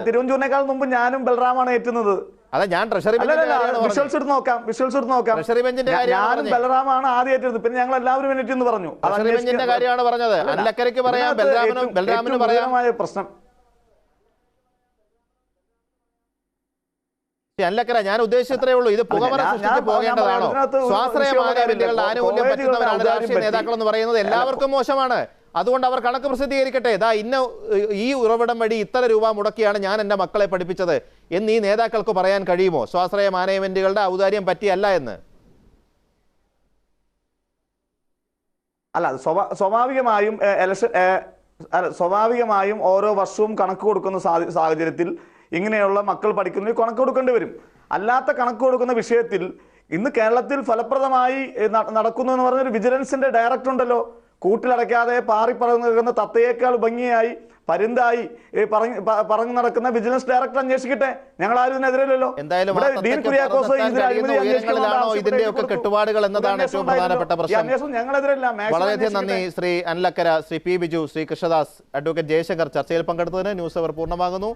തിരുവഞ്ചൂരിനേക്കാൾ മുമ്പ് ഞാനും ബലറാമാണ് ഏറ്റുന്നത്. അതെ, ഞാൻ ട്രഷറി വിഷ്വൽസ് എടുത്ത് നോക്കാം. ട്രഷറി ബെഞ്ചിന്റെ ഞാനും ബലറാമാണ് ആദ്യം ഏറ്റിരുന്നത്. പിന്നെ ഞങ്ങൾ എല്ലാവരും എണീറ്റെന്ന് പറഞ്ഞു. ട്രഷറി ബെഞ്ചിന്റെ കാര്യമാണ് പറഞ്ഞത്. അനിലക്കരയ്ക്ക് പറയാം, ബലരാമന് പറയാം. പ്രശ്നം അല്ലക്കര, ഞാൻ ഉദ്ദേശിച്ചത്രേ ഉള്ളൂ. ഇത് പുകമറ സൃഷ്ടിച്ച് പോകേണ്ടതാണോ? സ്വാശ്രയ മാനേജ്മെന്റുകളുടെ ആനുകൂല്യം പറ്റുന്നവരാണ് രാഷ്ട്രീയ നേതാക്കൾ എന്ന് പറയുന്നത് എല്ലാവർക്കും മോശമാണ്. അതുകൊണ്ട് അവർ കണക്ക് പ്രസിദ്ധീകരിക്കട്ടെ. ഈ ഉറവിടം വഴി ഇത്ര രൂപ മുടക്കിയാണ് ഞാൻ എൻ്റെ മക്കളെ പഠിപ്പിച്ചത് എന്ന് ഈ നേതാക്കൾക്ക് പറയാൻ കഴിയുമോ? സ്വാശ്രയ മാനേജ്മെന്റുകളുടെ ഔദാര്യം പറ്റിയല്ല എന്ന്. അല്ല, സ്വാഭാവികമായും ഓരോ വർഷവും കണക്ക് കൊടുക്കുന്ന സാഹചര്യത്തിൽ ഇങ്ങനെയുള്ള മക്കൾ പഠിക്കുന്നതിന് കണക്ക് കൊടുക്കേണ്ടി വരും. അല്ലാത്ത കണക്ക് കൊടുക്കുന്ന വിഷയത്തിൽ ഇന്ന് കേരളത്തിൽ ഫലപ്രദമായി നടക്കുന്നു എന്ന് പറഞ്ഞൊരു വിജിലൻസിന്റെ ഡയറക്ടർ ഉണ്ടല്ലോ. കൂട്ടിലടയ്ക്കാതെ പാറിപ്പറങ്ങുന്ന തത്തയേക്കാൾ ഭംഗിയായി പരുന്തായി പറഞ്ഞു നടക്കുന്ന വിജിലൻസ് ഡയറക്ടർ അന്വേഷിക്കട്ടെ. ഞങ്ങൾ ആരും ഇതിനെതിരല്ലോ. ഇതിന്റെയൊക്കെ കെട്ടുപാടുകൾ എന്നതാണ് ഏറ്റവും പ്രധാനപ്പെട്ട പ്രശ്നം. ഞങ്ങളെതിരല്ല. വളരെയധികം നന്ദി ശ്രീ അനിലക്കര, ശ്രീ P. ബിജു, ശ്രീ കൃഷ്ണദാസ്, അഡ്വക്കേറ്റ് ജയശങ്കർ ചർച്ചയിൽ പങ്കെടുത്തതിന്. ന്യൂസ് അവർ പൂർണ്ണമാകുന്നു.